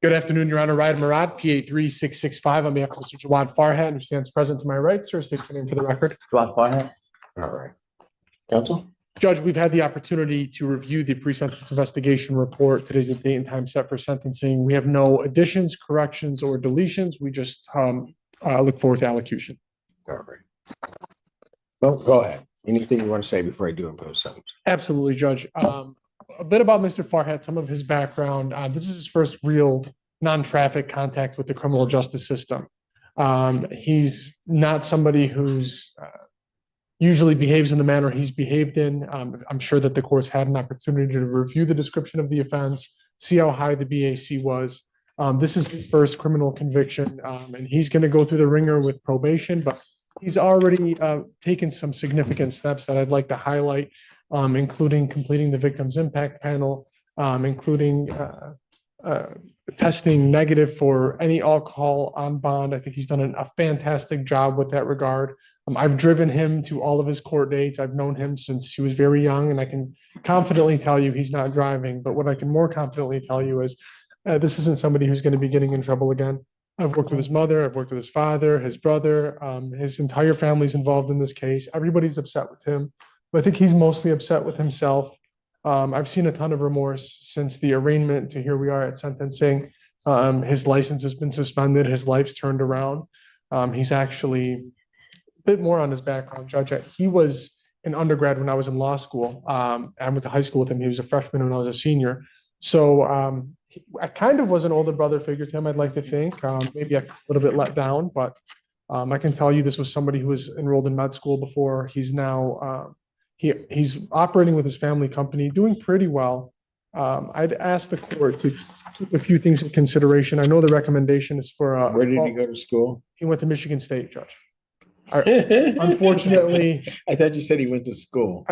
Good afternoon, Your Honor. Ryan Murad, PA 3665 on behalf of Mr. Jawad Farhat, who stands present to my right. Sir, state your name for the record. Jawad Farhat. All right. Counsel? Judge, we've had the opportunity to review the pre-sentence investigation report. Today's the date and time set for sentencing. We have no additions, corrections, or deletions. We just look forward to allocution. All right. Well, go ahead. Anything you want to say before I do impose sentence? Absolutely, Judge. A bit about Mr. Farhat, some of his background. This is his first real non-traffic contact with the criminal justice system. He's not somebody who's usually behaves in the manner he's behaved in. I'm sure that the court's had an opportunity to review the description of the offense, see how high the BAC was. This is his first criminal conviction, and he's going to go through the ringer with probation, but he's already taken some significant steps that I'd like to highlight, including completing the victim's impact panel, including testing negative for any alcohol on bond. I think he's done a fantastic job with that regard. I've driven him to all of his court dates. I've known him since he was very young, and I can confidently tell you he's not driving. But what I can more confidently tell you is this isn't somebody who's going to be getting in trouble again. I've worked with his mother, I've worked with his father, his brother, his entire family's involved in this case. Everybody's upset with him, but I think he's mostly upset with himself. I've seen a ton of remorse since the arraignment to here we are at sentencing. His license has been suspended, his life's turned around. He's actually a bit more on his background, Judge. He was an undergrad when I was in law school. I went to high school with him. He was a freshman when I was a senior. So I kind of was an older brother figure to him, I'd like to think. Maybe a little bit let down, but I can tell you this was somebody who was enrolled in med school before. He's now, he's operating with his family company, doing pretty well. I'd ask the court to keep a few things in consideration. I know the recommendation is for. Where did he go to school? He went to Michigan State, Judge. Unfortunately, I thought you said he went to school.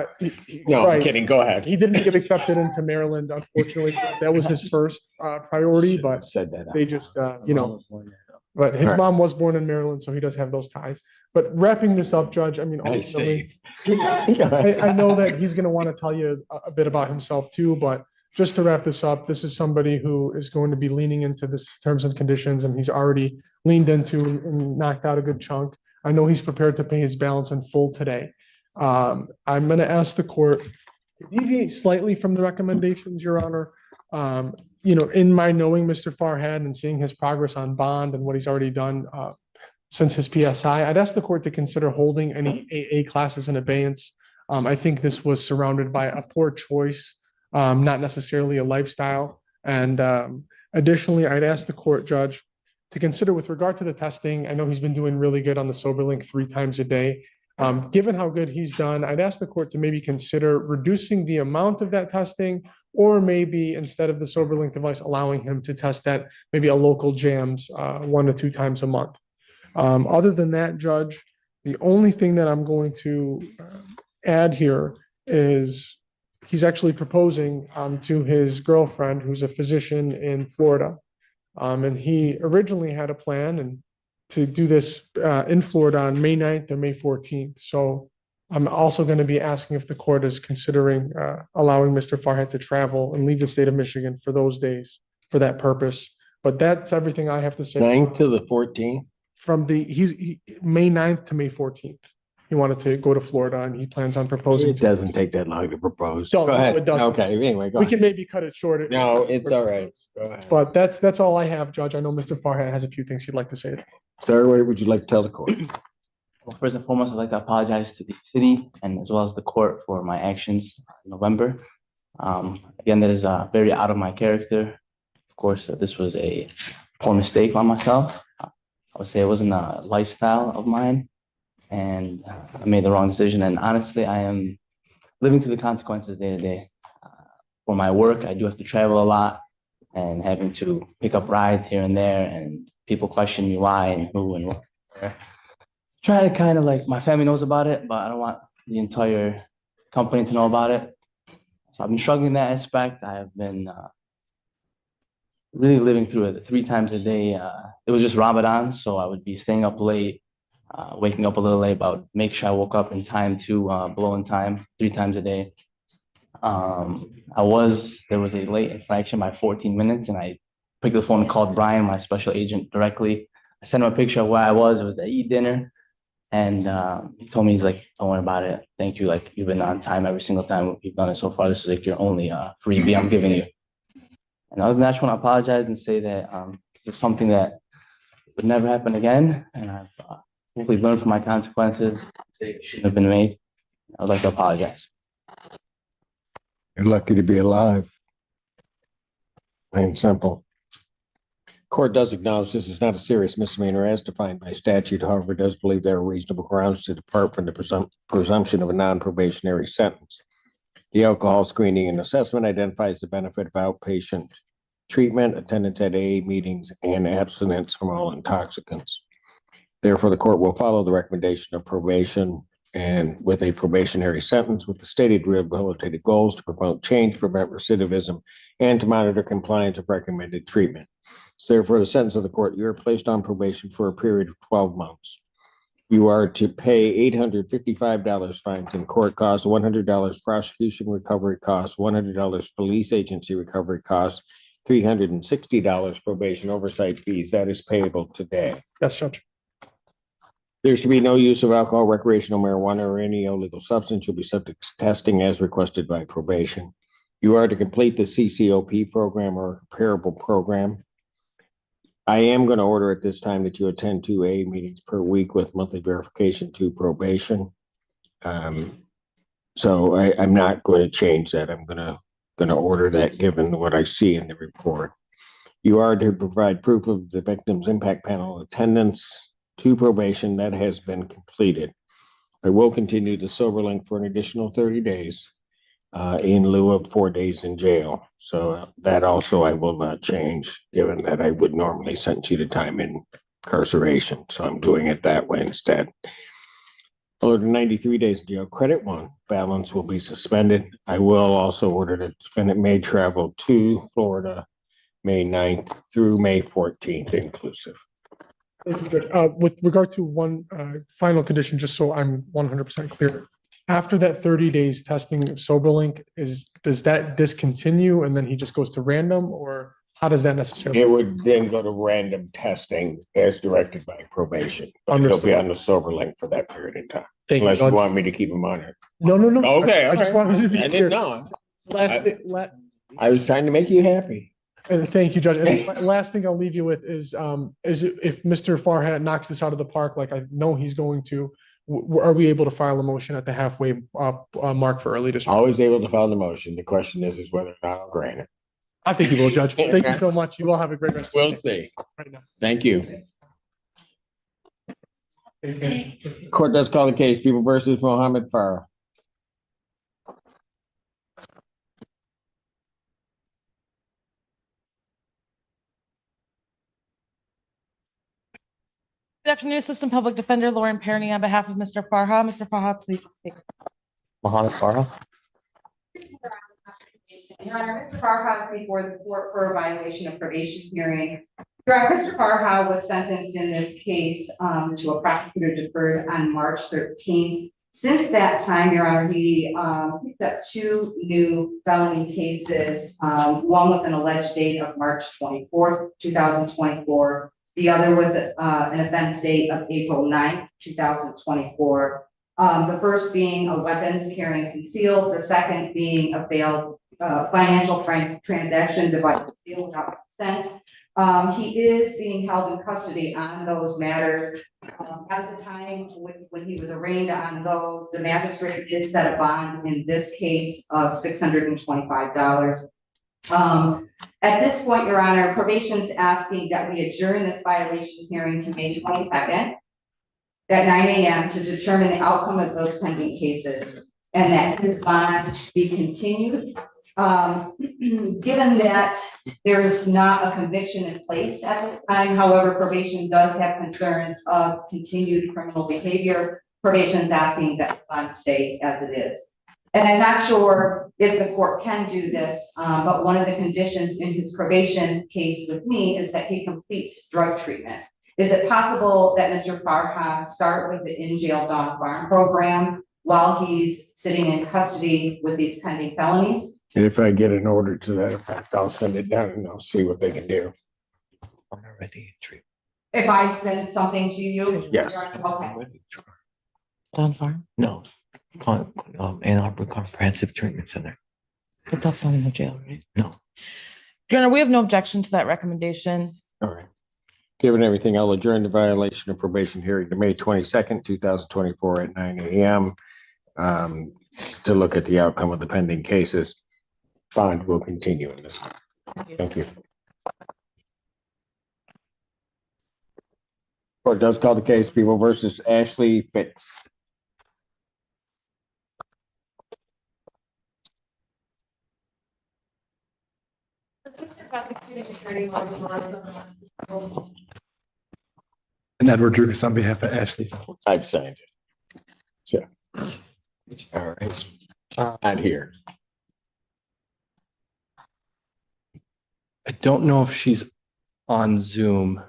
No, right. I'm kidding. Go ahead. He didn't get accepted into Maryland. Unfortunately, that was his first priority, but said that they just, you know, but his mom was born in Maryland, so he does have those ties. But wrapping this up, Judge, I mean, ultimately, I know that he's going to want to tell you a bit about himself too, but just to wrap this up, this is somebody who is going to be leaning into this terms and conditions, and he's already leaned into and knocked out a good chunk. I know he's prepared to pay his balance in full today. I'm going to ask the court to deviate slightly from the recommendations, Your Honor. You know, in my knowing Mr. Farhat and seeing his progress on bond and what he's already done since his PSI, I'd ask the court to consider holding any AA classes in abeyance. I think this was surrounded by a poor choice, not necessarily a lifestyle. And additionally, I'd ask the court, Judge, to consider with regard to the testing. I know he's been doing really good on the SoberLink 3 times a day. Given how good he's done, I'd ask the court to maybe consider reducing the amount of that testing, or maybe instead of the SoberLink device, allowing him to test at maybe a local jams 1 to 2 times a month. Other than that, Judge, the only thing that I'm going to add here is he's actually proposing to his girlfriend, who's a physician in Florida. And he originally had a plan and to do this in Florida on May 9th or May 14th. So I'm also going to be asking if the court is considering allowing Mr. Farhat to travel and leave the state of Michigan for those days for that purpose. But that's everything I have to say. 9th to the 14th? From the, May 9th to May 14th. He wanted to go to Florida and he plans on proposing. It doesn't take that long to propose. No, Go ahead. it doesn't. Okay, anyway, go We ahead. can maybe cut it short. No, it's all right. Go ahead. But that's all I have, Judge. I know Mr. Farhat has a few things he'd like to say. Sir, what would you like to tell the court? Well, first and foremost, I'd like to apologize to the city and as well as the court for my actions in November. Again, that is very out of my character. Of course, this was a poor mistake on myself. I would say it wasn't a lifestyle of mine, and I made the wrong decision. And honestly, I am living through the consequences day to day. For my work, I do have to travel a lot and having to pick up rides here and there, and people question me why and who and what. Try to kind of like, my family knows about it, but I don't want the entire company to know about it. So I've been struggling in that aspect. I have been really living through it 3 times a day. It was just Ramadan, so I would be staying up late, waking up a little late, but make sure I woke up in time to blow in time 3 times a day. There was a late infraction by 14 minutes, and I picked the phone and called Brian, my special agent, directly. I sent him a picture of where I was. It was at eat dinner. And he told me, he's like, don't worry about it. Thank you. Like, you've been on time every single time we've done it so far. This is like your only freebie I'm giving you. And other than that, I just want to apologize and say that it's something that would never happen again. And I've hopefully learned from my consequences. It shouldn't have been made. I'd like to apologize. You're lucky to be alive. Plain and simple. Court does acknowledge this is not a serious misdemeanor as defined by statute. However, it does believe there are reasonable grounds to depart from the presumption of a non-probationary sentence. The alcohol screening and assessment identifies the benefit of outpatient treatment, attendance at AA meetings, and abstinence from all intoxicants. Therefore, the court will follow the recommendation of probation and with a probationary sentence with the stated rehabilitative goals to promote change, prevent recidivism, and to monitor compliance of recommended treatment. So therefore, the sentence of the court, you are placed on probation for a period of 12 months. You are to pay $855 fines and court costs, $100 prosecution recovery costs, $100 police agency recovery costs, $360 probation oversight fees. That is payable today. Yes, Judge. There's to be no use of alcohol, recreational marijuana, or any illegal substance. You'll be subject to testing as requested by probation. You are to complete the CCOP program or a comparable program. I am going to order at this time that you attend 2 AA meetings per week with monthly verification to probation. So I'm not going to change that. I'm going to order that given what I see in the report. You are to provide proof of the victim's impact panel attendance to probation that has been completed. I will continue the sober link for an additional 30 days in lieu of 4 days in jail. So that also I will not change, given that I would normally sentence you to time in incarceration. So I'm doing it that way instead. Order 93 days in jail. Credit 1 balance will be suspended. I will also order that the defendant may travel to Florida May 9th through May 14th inclusive. With regard to one final condition, just so I'm 100% clear, after that 30 days testing SoberLink, does that discontinue and then he just goes to random, or how does that necessarily? It would then go to random testing as directed by probation. It'll be on the SoberLink for that period of time. Thank you, Unless you Judge. want me to keep him on it. No. Okay, I just wanted to be I clear. didn't know. I was trying to make you happy. Thank you, Judge. And the last thing I'll leave you with is if Mr. Farhat knocks this out of the park, like I know he's going to, are we able to file a motion at the halfway mark for early discharge? Always able to file the motion. The question is whether or not I'll grant it. I think you will, Judge. Thank you so much. You all have a great rest of the day. We'll see. Right now. Thank you. Court does call the case, People versus Mohammed Farah. Good afternoon, Assistant Public Defender Lauren Perny on behalf of Mr. Farha. Mr. Farha, please take. Mohammed Farha. Your Honor, Mr. Farha is before the court for a violation of probation hearing. Your Honor, Mr. Farha was sentenced in this case to a prosecutor deferred on March 13th. Since that time, Your Honor, he picked up 2 new felony cases, one with an alleged date of March 24th, 2024. The other with an offense date of April 9th, 2024. The first being a weapons carrying concealed, the second being a failed financial transaction device concealed without consent. He is being held in custody on those matters. At the time when he was arraigned on those, the magistrate did set a bond in this case of $625. At this point, Your Honor, probation's asking that we adjourn this violation hearing to May 22nd at 9 a.m. to determine the outcome of those pending cases and that his bond be continued. Given that there's not a conviction in place at this time, however, probation does have concerns of continued criminal behavior. Probation's asking that the bond stay as it is. And I'm not sure if the court can do this, but one of the conditions in his probation case with me is that he completes drug treatment. Is it possible that Mr. Farha start with the in-jail Dawn Farm program while he's sitting in custody with these pending felonies? If I get an order to that effect, I'll send it down and I'll see what they can do. If I send something to you? Yes. Okay. Don Farm? No, Ann Arbor Comprehensive Treatment Center. But that's not in the jail, right? No. Your Honor, we have no objection to that recommendation. All right. Given everything, I'll adjourn the violation of probation hearing to May 22nd, 2024 at 9 a.m. To look at the outcome of the pending cases. Bond will continue in this one. Thank you. Court does call the case People versus Ashley Fitz. And Edward Drugas on behalf of Ashley. I've signed it. So, all right. Not here. I don't know if she's on Zoom.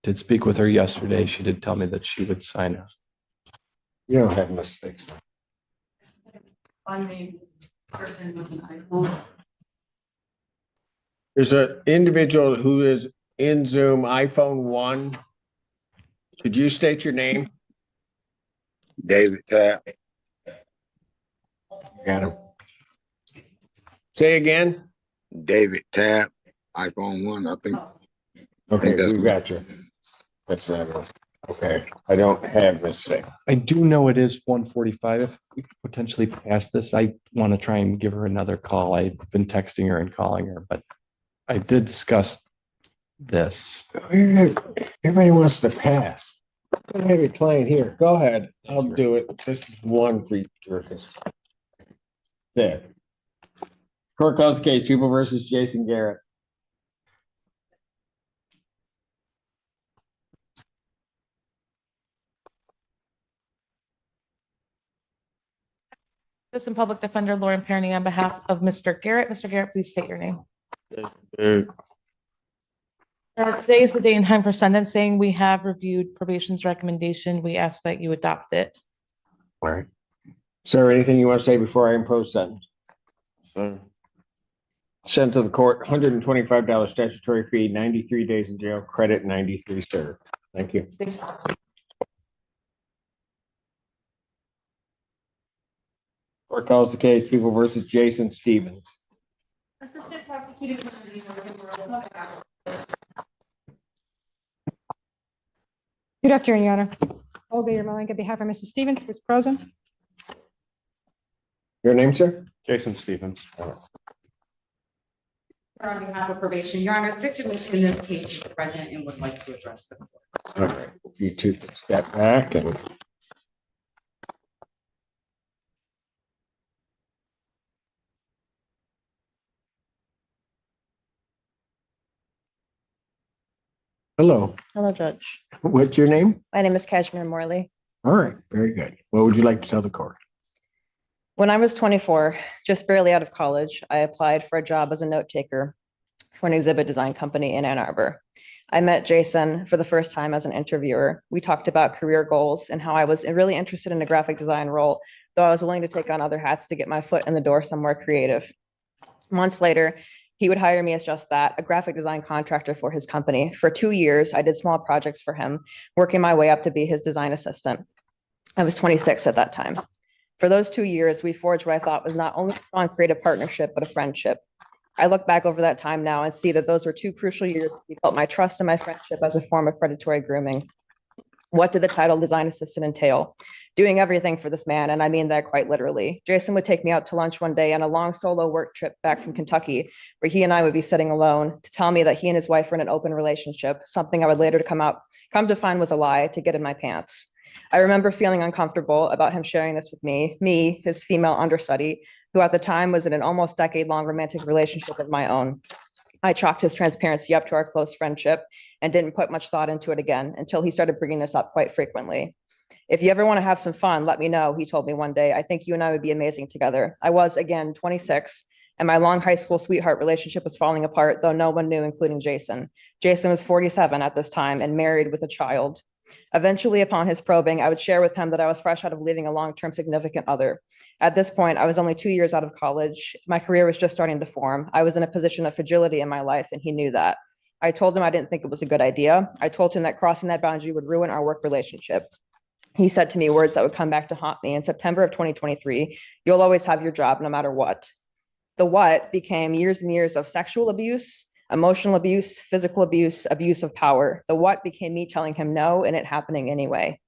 Did speak with her yesterday. She did tell me that she would sign us. You don't have mistakes. I'm a person with an iPhone. There's an individual who is in Zoom, iPhone 1. Could you state your name? David Tapp. Got him. Say again. David Tapp, iPhone 1, I think. Okay, that's we got you. That's not it. Okay, I don't have this thing. I do know it is 1:45. If we could potentially pass this, I want to try and give her another call. I've been texting her and calling her, but I did discuss this. Everybody wants to pass. I have a client here. Go ahead. I'll do it. This is one for you, Jerkus. There. Court calls the case People versus Jason Garrett. Assistant Public Defender Lauren Perny on behalf of Mr. Garrett. Mr. Garrett, please state your name. Today is the day and time for sentencing. We have reviewed probation's recommendation. We ask that you adopt it. All right. Sir, anything you want to say before I impose sentence? Sir. Sent to the court, $125 statutory fee, 93 days in jail, credit 93, sir. Thank you. Court calls the case People versus Jason Stevens. Assistant Prosecutor. Good afternoon, Your Honor. Olga Yermolenko, on behalf of Mrs. Stevens, who's present. Your name, sir? Jason Stevens. On behalf of probation, Your Honor, the victim is in this case present and would like to address the court. All right, you two can step back and. Hello, Hello, Judge. what's your name? My name is Kashmir Morley. All right, very good. What would you like to tell the court? When I was 24, just barely out of college, I applied for a job as a note taker for an exhibit design company in Ann Arbor. I met Jason for the first time as an interviewer. We talked about career goals and how I was really interested in a graphic design role, though I was willing to take on other hats to get my foot in the door somewhere creative. Months later, he would hire me as just that, a graphic design contractor for his company. For 2 years, I did small projects for him, working my way up to be his design assistant. I was 26 at that time. For those 2 years, we forged what I thought was not only a strong creative partnership, but a friendship. I look back over that time now and see that those were 2 crucial years that built my trust and my friendship as a form of predatory grooming. What did the title design assistant entail? Doing everything for this man, and I mean that quite literally. Jason would take me out to lunch one day on a long solo work trip back from Kentucky, where he and I would be sitting alone, to tell me that he and his wife were in an open relationship, something I would later come to find was a lie, to get in my pants. I remember feeling uncomfortable about him sharing this with me, his female understudy, who at the time was in an almost decade-long romantic relationship of my own. I chalked his transparency up to our close friendship and didn't put much thought into it again until he started bringing this up quite frequently. If you ever want to have some fun, let me know, he told me one day. I think you and I would be amazing together. I was, again, 26, and my long high school sweetheart relationship was falling apart, though no one knew, including Jason. Jason was 47 at this time and married with a child. Eventually, upon his probing, I would share with him that I was fresh out of leaving a long-term significant other. At this point, I was only 2 years out of college. My career was just starting to form. I was in a position of fragility in my life, and he knew that. I told him I didn't think it was a good idea. I told him that crossing that boundary would ruin our work relationship. He said to me words that would come back to haunt me. In September of 2023, you'll always have your job no matter what. The what became years and years of sexual abuse, emotional abuse, physical abuse, abuse of power. The what became me telling him no and it happening anyway.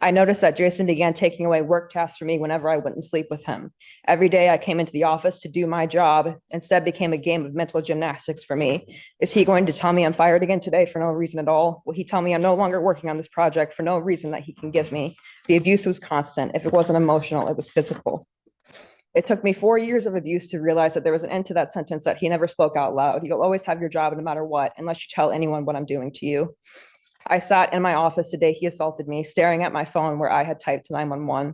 I noticed that Jason began taking away work tasks from me whenever I wouldn't sleep with him. Every day I came into the office to do my job, instead became a game of mental gymnastics for me. Is he going to tell me I'm fired again today for no reason at all? Will he tell me I'm no longer working on this project for no reason that he can give me? The abuse was constant. If it wasn't emotional, it was physical. It took me 4 years of abuse to realize that there was an end to that sentence that he never spoke out loud. You'll always have your job no matter what, unless you tell anyone what I'm doing to you. I sat in my office the day he assaulted me, staring at my phone where I had typed 911.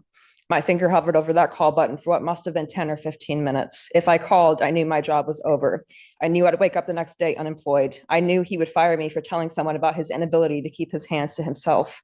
My finger hovered over that call button for what must have been 10 or 15 minutes. If I called, I knew my job was over. I knew I'd wake up the next day unemployed. I knew he would fire me for telling someone about his inability to keep his hands to himself.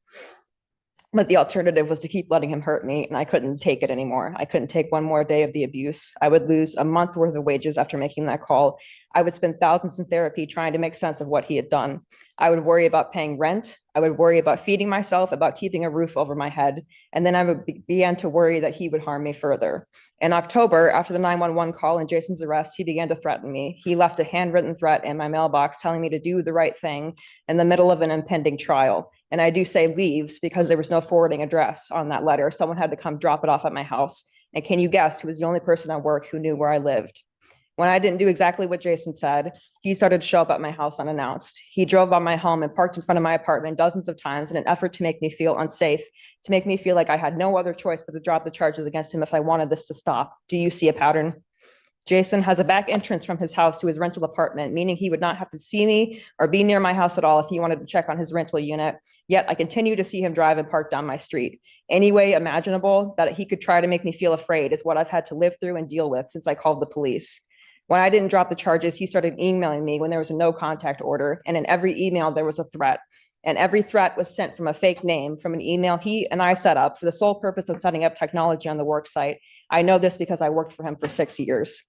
But the alternative was to keep letting him hurt me, and I couldn't take it anymore. I couldn't take one more day of the abuse. I would lose a month worth of wages after making that call. I would spend thousands in therapy trying to make sense of what he had done. I would worry about paying rent. I would worry about feeding myself, about keeping a roof over my head. And then I would begin to worry that he would harm me further. In October, after the 911 call and Jason's arrest, he began to threaten me. He left a handwritten threat in my mailbox telling me to do the right thing in the middle of an impending trial. And I do say leaves because there was no forwarding address on that letter. Someone had to come drop it off at my house. And can you guess who was the only person at work who knew where I lived? When I didn't do exactly what Jason said, he started to show up at my house unannounced. He drove by my home and parked in front of my apartment dozens of times in an effort to make me feel unsafe, to make me feel like I had no other choice but to drop the charges against him if I wanted this to stop. Do you see a pattern? Jason has a back entrance from his house to his rental apartment, meaning he would not have to see me or be near my house at all if he wanted to check on his rental unit. Yet I continue to see him drive and park down my street. Any way imaginable that he could try to make me feel afraid is what I've had to live through and deal with since I called the police. When I didn't drop the charges, he started emailing me when there was a no contact order. And in every email, there was a threat. And every threat was sent from a fake name, from an email he and I set up for the sole purpose of setting up technology on the work site. I know this because I worked for him for 6 years.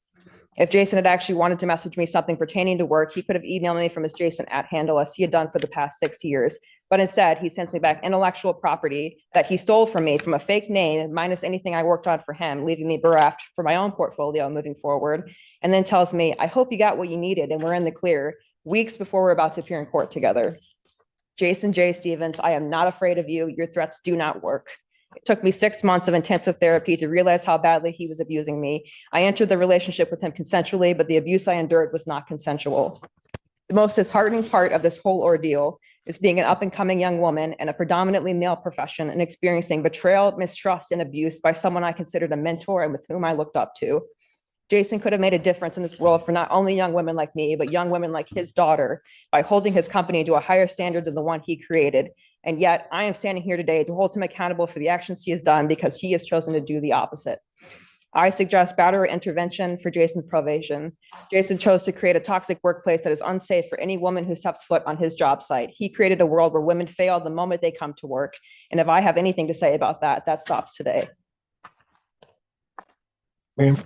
If Jason had actually wanted to message me something pertaining to work, he could have emailed me from his Jason @ handle as he had done for the past 6 years. But instead, he sends me back intellectual property that he stole from me from a fake name, minus anything I worked on for him, leaving me bereft for my own portfolio moving forward. And then tells me, I hope you got what you needed and we're in the clear, weeks before we're about to appear in court together. Jason J. Stevens, I am not afraid of you. Your threats do not work. It took me 6 months of intensive therapy to realize how badly he was abusing me. I entered the relationship with him consensually, but the abuse I endured was not consensual. The most disheartening part of this whole ordeal is being an up-and-coming young woman in a predominantly male profession and experiencing betrayal, mistrust, and abuse by someone I considered a mentor and with whom I looked up to. Jason could have made a difference in this world for not only young women like me, but young women like his daughter by holding his company to a higher standard than the one he created. And yet I am standing here today to hold him accountable for the actions he has done because he has chosen to do the opposite. I suggest batterer intervention for Jason's probation. Jason chose to create a toxic workplace that is unsafe for any woman who steps foot on his job site. He created a world where women fail the moment they come to work. And if I have anything to say about that, that stops today. Ma'am,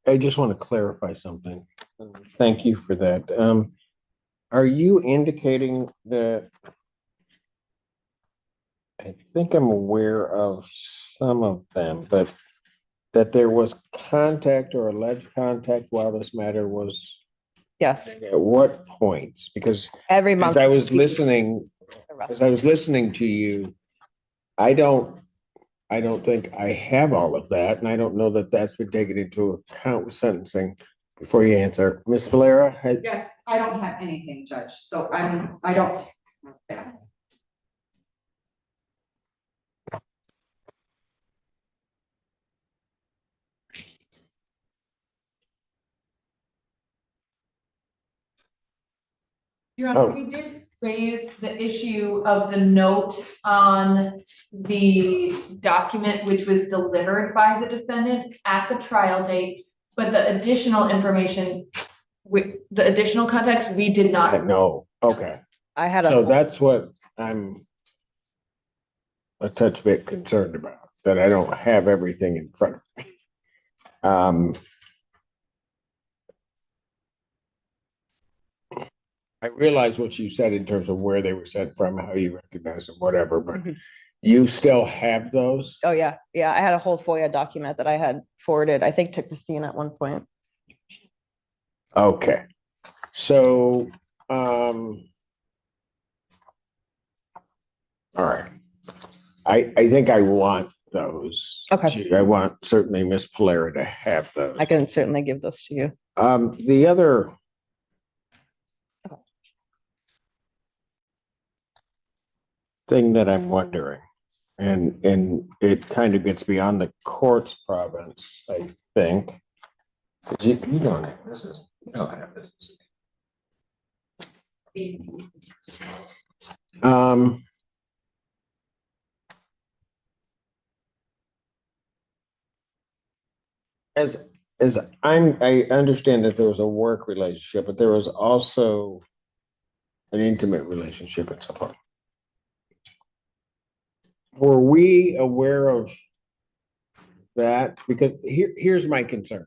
I just want to clarify something. Thank you for that. Are you indicating that I think I'm aware of some of them, but that there was contact or alleged contact while this matter was? Yes. At what points? Because every month as I was listening to you, I don't think I have all of that, and I don't know that that's been taken into account with sentencing. Before you answer, Ms. Valera? Yes, I don't have anything, Judge, so I don't. Your Honor, we did raise the issue of the note on the document which was delivered by the defendant at the trial date, but the additional information, the additional context, we did not. No, okay. I had So a, that's what I'm a touch bit concerned about, that I don't have everything in front of me. I realize what you said in terms of where they were sent from, how you recognize them, whatever, but you still have those? oh yeah, I had a whole FOIA document that I had forwarded, I think to Christine at one point. Okay, so, all right. I think I want those. Okay. I want certainly Miss Polera to have those. I can certainly give those to you. The other. Thing that I'm wondering, and it kind of gets beyond the court's province, I think. You don't have this, you don't have this. As I understand that there was a work relationship, but there was also an intimate relationship at some point. Were we aware of that? Because here's my concern,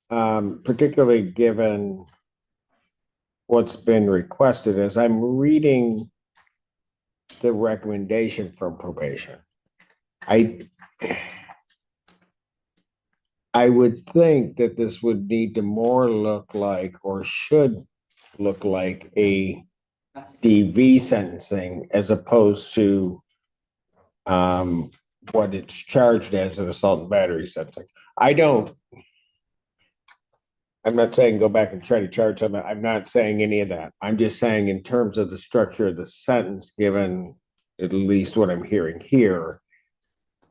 particularly given what's been requested. As I'm reading the recommendation from probation, I would think that this would need to more look like, or should look like, a DV sentencing as opposed to what it's charged as an assault and battery sentencing. I'm not saying go back and try to charge them. I'm not saying any of that. I'm just saying in terms of the structure of the sentence, given at least what I'm hearing here,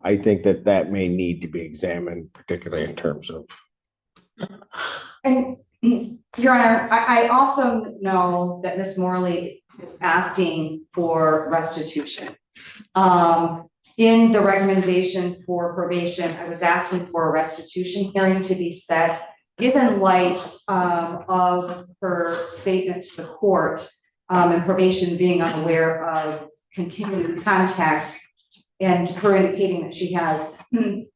I think that may need to be examined, particularly in terms of. And Your Honor, I also know that Ms. Morley is asking for restitution. In the recommendation for probation, I was asking for a restitution hearing to be set, given light of her statement to the court, and probation being unaware of continued contacts and her indicating that she has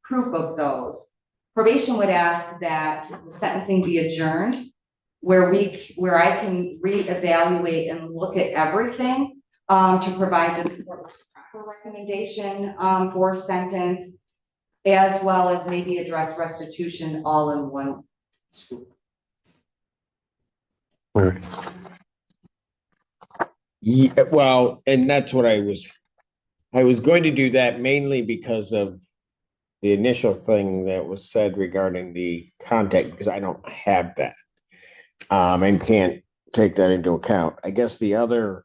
proof of those. Probation would ask that the sentencing be adjourned, where I can reevaluate and look at everything to provide the proper recommendation for sentence, as well as maybe address restitution all in one swoop. Yeah, well, and that's what I was going to do that mainly because of the initial thing that was said regarding the contact, because I don't have that. And can't take that into account. I guess the other.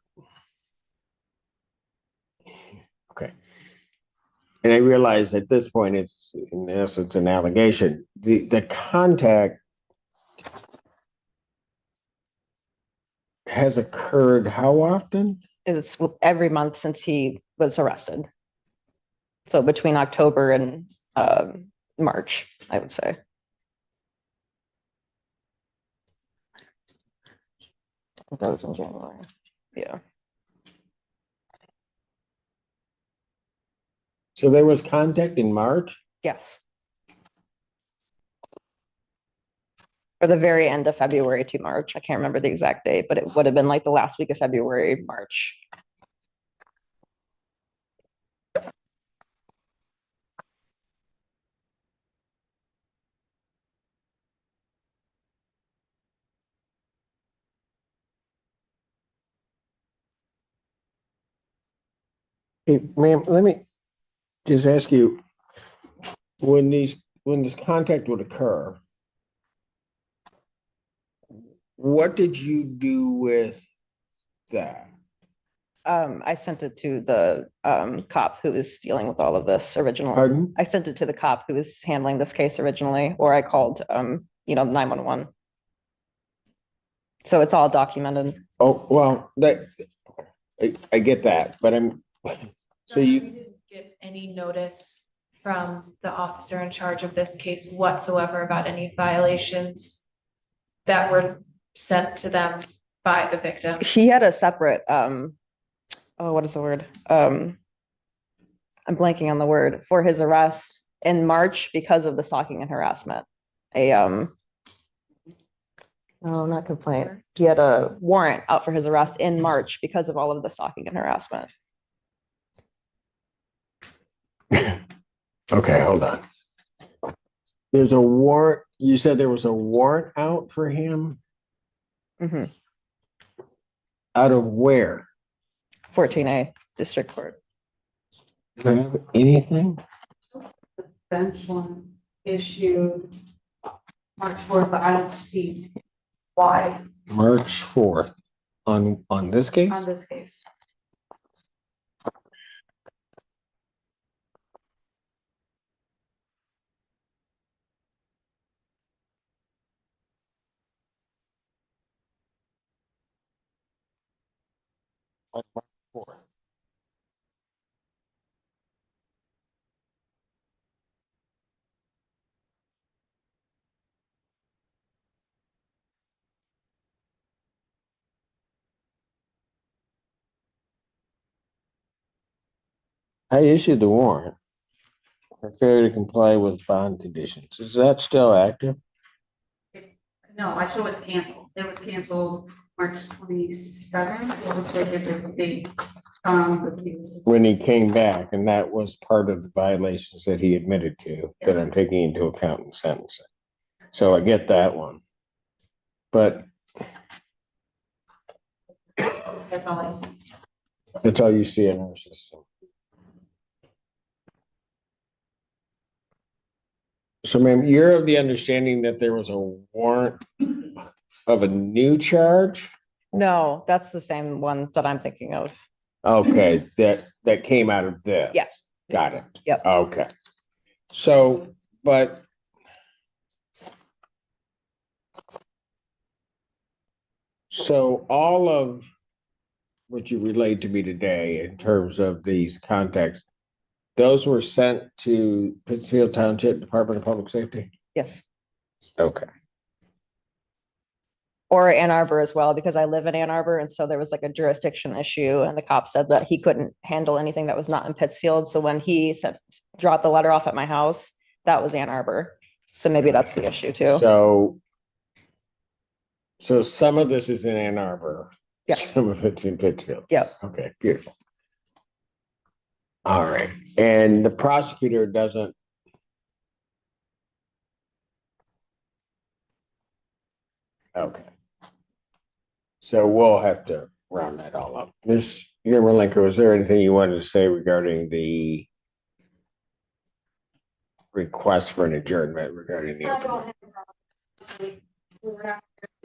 Okay. And I realize at this point, it's in essence an allegation. The contact has occurred how often? It's every month since he was arrested. So between October and March, I would say. That was in January. Yeah. So there was contact in March? Yes. Or the very end of February to March. I can't remember the exact date, but it would have been like the last week of February, March. Hey, ma'am, let me just ask you, when this contact would occur, what did you do with that? I sent it to the cop who was dealing with all of this originally. Pardon? I sent it to the cop who was handling this case originally, or I called 911. So it's all documented. Oh, well, I get that, but so you, didn't get any notice from the officer in charge of this case whatsoever about any violations that were sent to them by the victim. He had a separate, what is the word? I'm blanking on the word, for his arrest in March because of the stalking and harassment. No, not complaint. He had a warrant out for his arrest in March because of all of the stalking and harassment. okay, hold on. There's a warrant, you said there was a warrant out for him? Mhm. Out of where? 14A District Court. Do you have anything? Bench one issued March 4th, but I don't see why March 4th on this case? On this case. On March 4th. I issued the warrant for failure to comply with bond conditions. Is that still active? No, I show it's canceled. It was canceled March 27th. It looks like it date. When he came back, and that was part of the violations that he admitted to, that I'm taking into account in sentencing. So I get that one. But That's all I see. that's all you see in our system. So ma'am, you're of the understanding that there was a warrant of a new charge? No, that's the same one that I'm thinking of. Okay, that came out of this. Yeah. Got it. Yep. Okay. So, but so all of what you relayed to me today in terms of these contacts, those were sent to Pittsfield Township Department of Public Safety? Yes. Okay. Or Ann Arbor as well, because I live in Ann Arbor, and so there was like a jurisdiction issue, and the cop said that he couldn't handle anything that was not in Pittsfield. So when he said, dropped the letter off at my house, that was Ann Arbor. So maybe that's the issue too. So some of this is in Ann Arbor. Yeah. Some of it's in Pittsfield. Yeah. Okay, beautiful. All right, and the prosecutor doesn't. Okay. So we'll have to round that all up. Ms. Yermolenko, is there anything you wanted to say regarding the request for an adjournment regarding the? I don't have a problem. We were not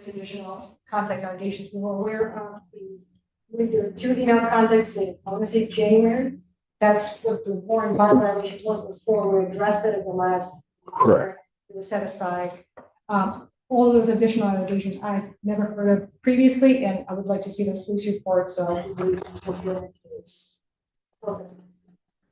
additional contact allegations. We were aware of there were 2 email contacts in, I want to say January. That's what the warrant bond violation was for. We addressed it at the last. Correct. It was set aside. All of those additional allegations I've never heard of previously, and I would like to see those police reports. So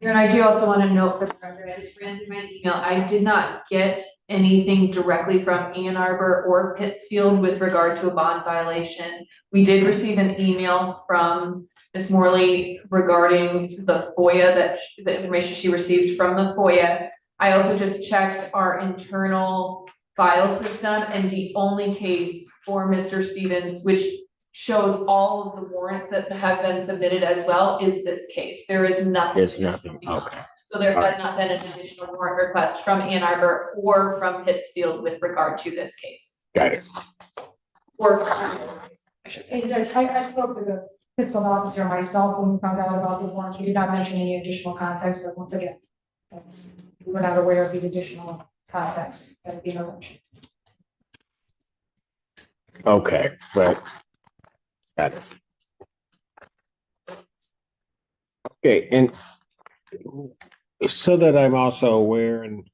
And I do also want to note for the record, I just ran through my email, I did not get anything directly from Ann Arbor or Pittsfield with regard to a bond violation. We did receive an email from Ms. Morley regarding the FOIA the information she received from the FOIA. I also just checked our internal file system, and the only case for Mr. Stevens, which shows all of the warrants that have been submitted as well, is this case. There is nothing. There's nothing, okay. So there has not been an additional warrant request from Ann Arbor or from Pittsfield with regard to this case. Got it. Or, I should say. I spoke to the Pittsfield officer myself when we found out about the warrant. He did not mention any additional context, but once again, we're not aware of the additional context that would be mentioned. Okay, but got it. Okay, and so that I'm also aware, and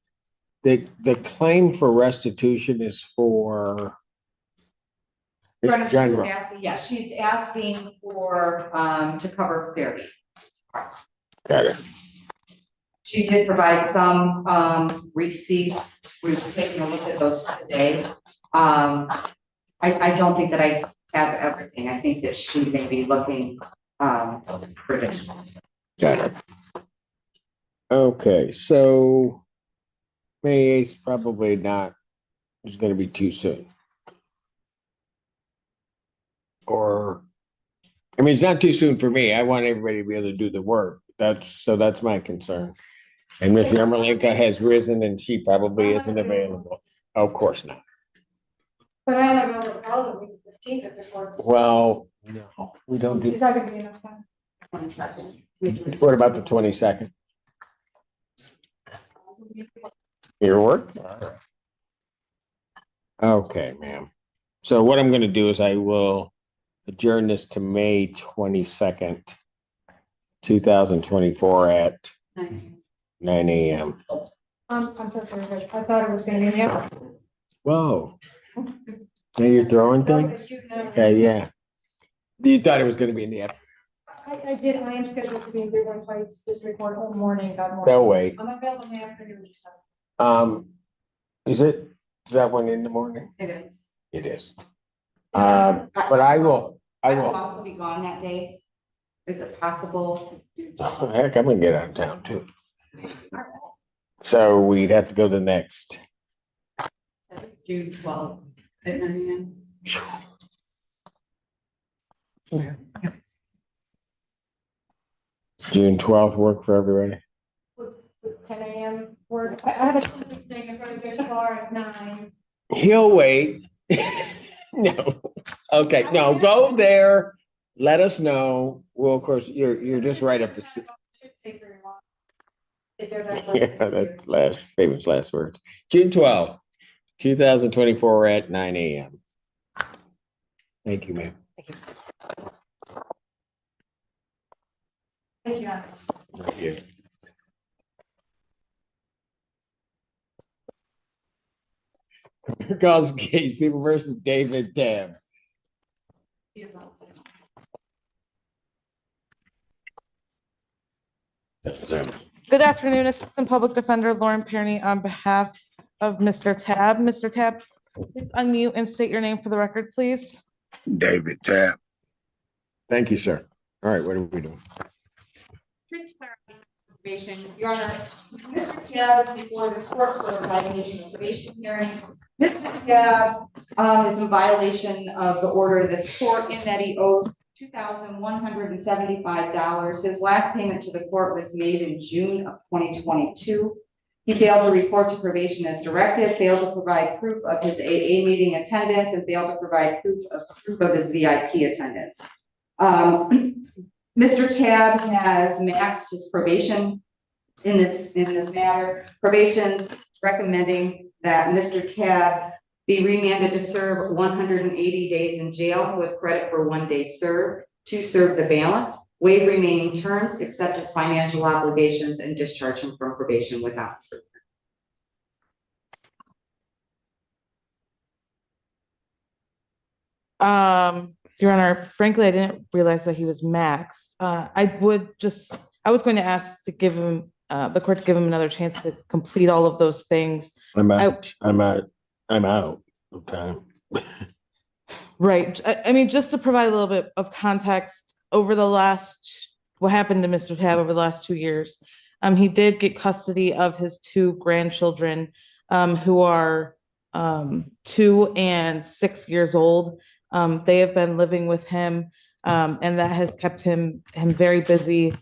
the claim for restitution is for It's general. Yes, she's asking for, to cover therapy. Got it. She did provide some, receipts. We've taken a look at those today. I don't think that I have everything. I think that she may be looking, for additional. Got it. Okay, so May 8th probably not, it's gonna be too soon. Or, I mean, it's not too soon for me. I want everybody to be able to do the work. That's my concern. And Ms. Yarmolenko has risen and she probably isn't available. Of course not. But I have another problem with the 15th if it works. Well, no, we don't do. Is that gonna be enough time? What about the 22nd? Your work? Okay, ma'am. So what I'm gonna do is I will adjourn this to May 22nd, 2024 at 9 a.m. I'm so sorry, Rich. I thought it was gonna be in the afternoon. Whoa. Now you're throwing things? Okay, yeah. You thought it was gonna be in the afternoon. I did, I am scheduled to be in Dearborn Heights District Court all morning, that morning. No way. I'm available in the afternoon. Is that one in the morning? It is. It is. But I will also be gone that day. Is it possible? oh, heck, I'm gonna get out of town too. So we'd have to go to the next. June 12th at 9 a.m. June 12th work for everybody. With 10 a.m. work. I have a thing in front of your car at 9. He'll wait. No. Okay, no, go there. Let us know. Well, of course, you're just right up the street. Yeah, that famous last words. June 12th, 2024 at 9 a.m. Thank you, ma'am. Thank you. Thank you. Calls case people versus David Tab. Good afternoon, Assistant Public Defender Lauren Perny on behalf of Mr. Tab. Mr. Tab, please unmute and state your name for the record, please. David Tapp. Thank you, sir. All right, what are we doing? Your Honor, Mr. Tabb is before the court for a violation of probation hearing. Mr. Tabb is in violation of the order of this court in that he owes $2,175. His last payment to the court was made in June of 2022. He failed to report to probation as directed, failed to provide proof of his AA meeting attendance, and failed to provide proof of his VIP attendance. Mr. Tabb has maxed his probation in this matter. Probation recommending that Mr. Tabb be remanded to serve 180 days in jail with credit for 1 day served, to serve the balance, waive remaining terms, accept his financial obligations, and discharge him from probation without improvement. Your Honor, frankly, I didn't realize that he was maxed. I was going to ask to give him, the court to give him another chance to complete all of those things. I'm out of time. Right. I mean, just to provide a little bit of context, what happened to Mr. Tabb over the last 2 years, he did get custody of his 2 grandchildren, who are 2 and 6 years old. They have been living with him, and that has kept him very busy.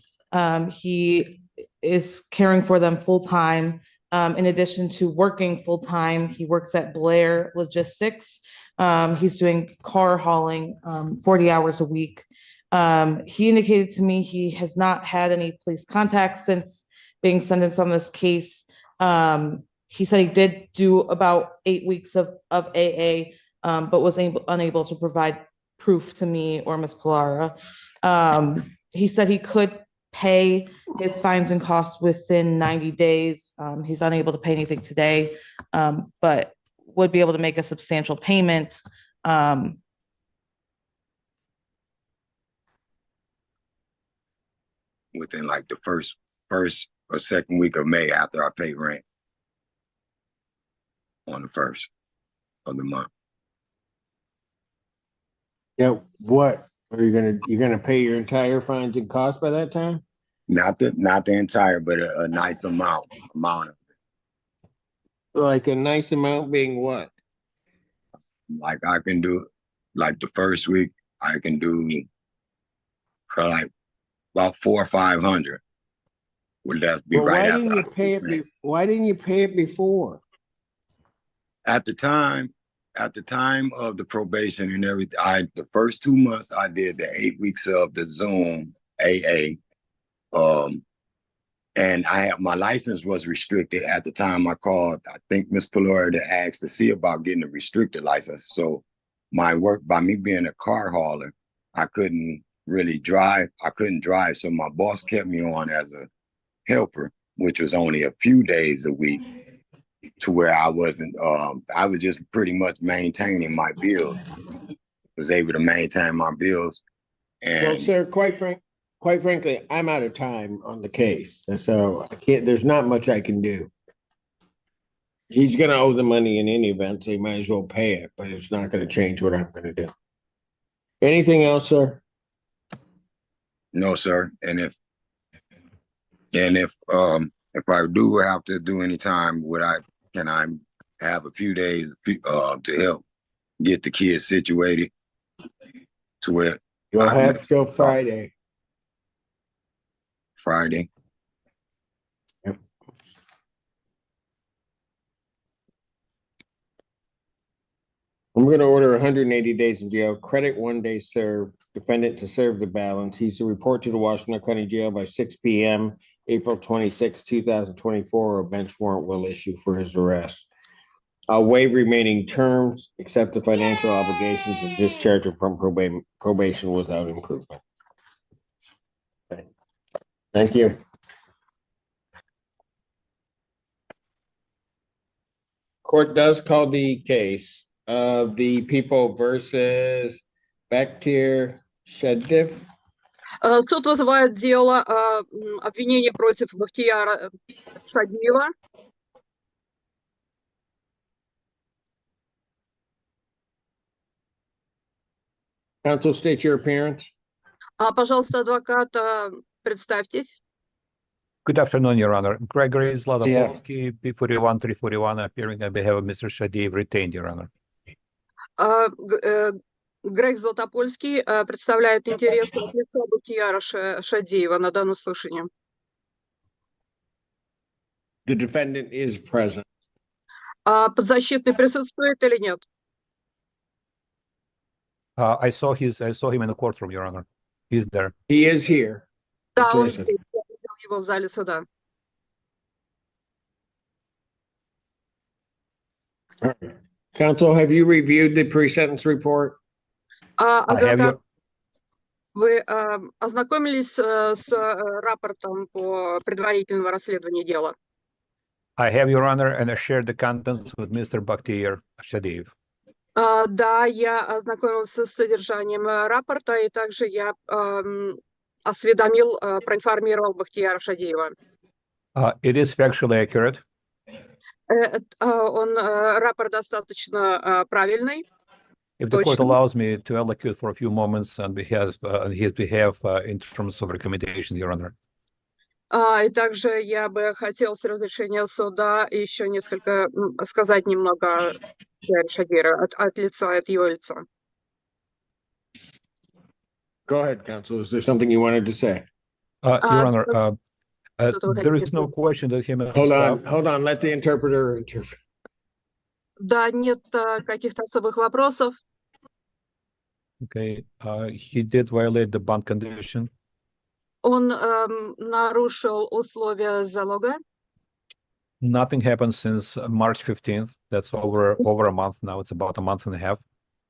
He is caring for them full time. In addition to working full time, he works at Blair Logistics. He's doing car hauling 40 hours a week. He indicated to me he has not had any police contact since being sentenced on this case. He said he did do about 8 weeks of AA, but was unable to provide proof to me or Ms. Pilara. He said he could pay his fines and costs within 90 days. He's unable to pay anything today, but would be able to make a substantial payment within like the first or second week of May after I pay rent on the first of the month. Yeah, what, are you're gonna pay your entire fines and costs by that time? Not the entire, but a nice amount of it. Like a nice amount being what? Like I can do, like the first week, I can do for like about 400 or 500. Would that be Well, right why after? didn't you pay it? Why didn't you pay it before? At the time of the probation and everything, the first 2 months I did the 8 weeks of the Zoom AA. And my license was restricted at the time I called. I think Ms. Pelora to ask to see about getting a restricted license. So my work, by me being a car hauler, I couldn't really drive. I couldn't drive. So my boss kept me on as a helper, which was only a few days a week, to where I wasn't, I was just pretty much maintaining my bills, was able to maintain my bills. And Well, sir, quite frankly, I'm out of time on the case. And so there's not much I can do. He's gonna owe the money in any event, so he might as well pay it, but it's not gonna change what I'm gonna do. Anything else, sir? no, sir. And if I do have to do any time, can I have a few days to help get the kids situated to where You'll have to go Friday. Friday? Yep. I'm going to order 180 days in jail, credit 1 day served, defendant to serve the balance. He's to report to the Washington County Jail by 6 p.m. April 26, 2024, or a bench warrant will issue for his arrest. I'll waive remaining terms, accept the financial obligations, and discharge him from probation without improvement. Okay. Thank you. Court does call the case of the People versus Bakhtir Shadif. Суд вызывает дело обвинения против Бахтияра Шадиева. Counsel, state your appearance. Пожалуйста, адвокат, представьтесь. Good afternoon, Your Honor. Gregory Zlatopolsky, P41-341, appearing on behalf of Mr. Shadiev, retained, Your Honor. Грег Златопольский представляет интересы от лица Бахтияра Шадиева на данном слушании. The defendant is present. Подзащитный присутствует или нет? I saw him in the courtroom, Your Honor. He's there. He is here. Да, он здесь. Я видел его в зале суда. Counsel, have you reviewed the pre-sentence report? Адвокат, вы ознакомились с рапортом по предварительному расследованию дела? I have, Your Honor, and I shared the contents with Mr. Bakhtir Shadiev. Да, я ознакомился с содержанием рапорта, и также я осведомил, проинформировал Бахтияра Шадиева. It is factually accurate. Рапорт достаточно правильный. If the court allows me to allocate for a few moments on his behalf in terms of recommendation, Your Honor. И также я бы хотел с разрешения суда еще несколько сказать немного Шадиера от лица, от его лица. Go ahead, counsel. Is there something you wanted to say? Your Honor, there is no question that him. Hold on. Let the interpreter interpret. Да, нет каких-то особых вопросов. Okay, he did violate the bond condition. Он нарушил условия залога. Nothing happened since March 15th. That's over a month now. It's about a month and a half.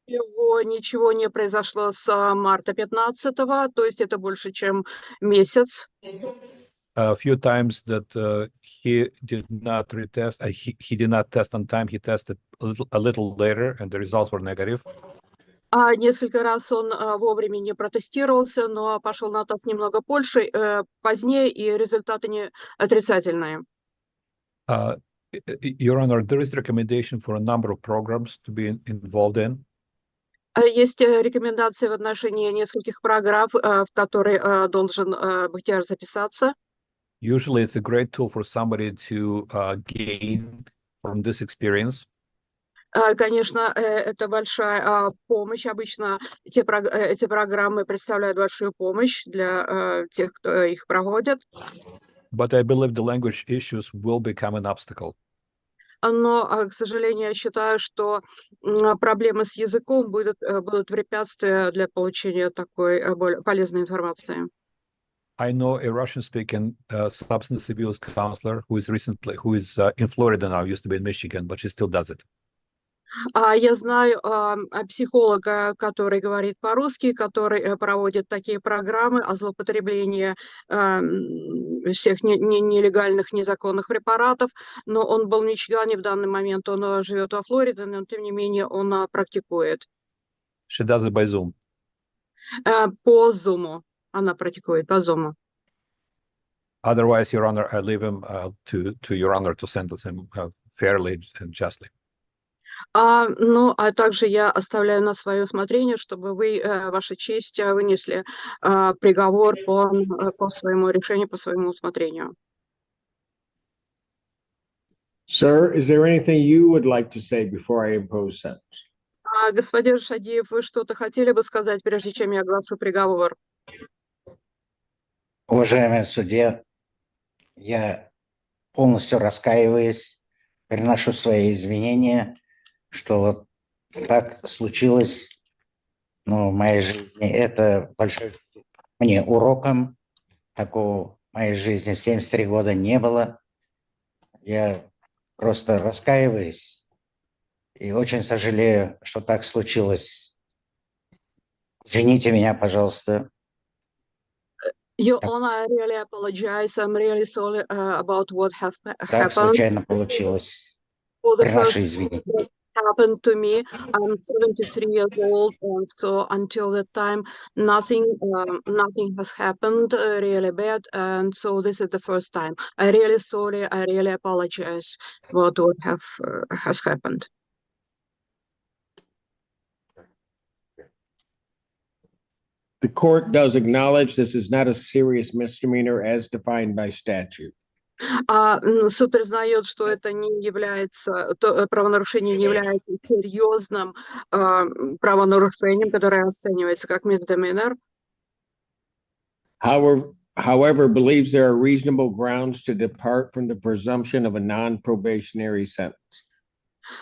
Ничего не произошло с марта 15-го, то есть это больше, чем месяц. A few times that he did not retest. He did not test on time. He tested a little later, and the results were negative. Несколько раз он вовремя не протестировался, но пошел на тест немного позже, позднее, и результаты не отрицательные. Your Honor, there is recommendation for a number of programs to be involved in. Есть рекомендации в отношении нескольких программ, в которые должен быть записаться. Usually it's a great tool for somebody to gain from this experience. Конечно, это большая помощь. Обычно эти программы представляют большую помощь для тех, кто их проводит. But I believe the language issues will become an obstacle. Но, к сожалению, я считаю, что проблемы с языком будут препятствия для получения такой полезной информации. I know a Russian-speaking substance abuse counselor who is in Florida now, used to be in Michigan, but she still does it. Я знаю психолога, который говорит по-русски, который проводит такие программы о злоупотреблении всех нелегальных, незаконных препаратов, но он был в Мичигане в данный момент, он живет во Флориде, но тем не менее он практикует. She does it by Zoom. По Zoom. Она практикует по Zoom. Otherwise, Your Honor, I leave him to Your Honor to sentence him fairly and justly. Ну, а также я оставляю на свое усмотрение, чтобы вы, Ваша честь, вынесли приговор по своему решению, по своему усмотрению. Sir, is there anything you would like to say before I impose sentence? Господин Шадиев, вы что-то хотели бы сказать, прежде чем я оглашу приговор? Уважаемый судья, я полностью раскаиваюсь, приношу свои извинения, что вот так случилось, в моей жизни. Это большой мне уроком. Такого в моей жизни в 73 года не было. Я просто раскаиваюсь и очень сожалею, что так случилось. Извините меня, пожалуйста. Your Honor, I really apologize. I'm really sorry about what happened. Так случайно получилось. For the Приношу first извинения. that happened to me, I'm 73 years old, and so until that time, nothing has happened really bad, and so this is the first time. I really sorry. I really apologize about what has happened. The court does acknowledge this is not a serious misdemeanor as defined by statute. Суд признает, что это не является, правонарушение не является серьезным правонарушением, которое оценивается как misdemeanor. However, believes there are reasonable grounds to depart from the presumption of a non-probationary sentence.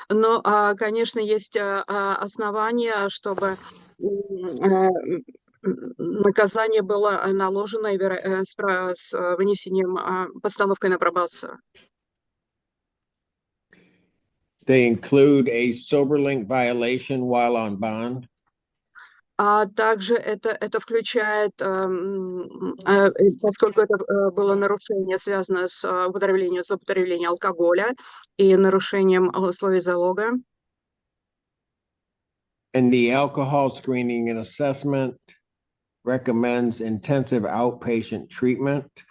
Но, конечно, есть основания, чтобы наказание было наложено с вынесением постановкой на пробацию. They include a SoberLink violation while on bond. Также это включает, поскольку это было нарушение, связанное с злоупотреблением алкоголя и нарушением условий залога. And the alcohol screening and assessment recommends intensive outpatient treatment.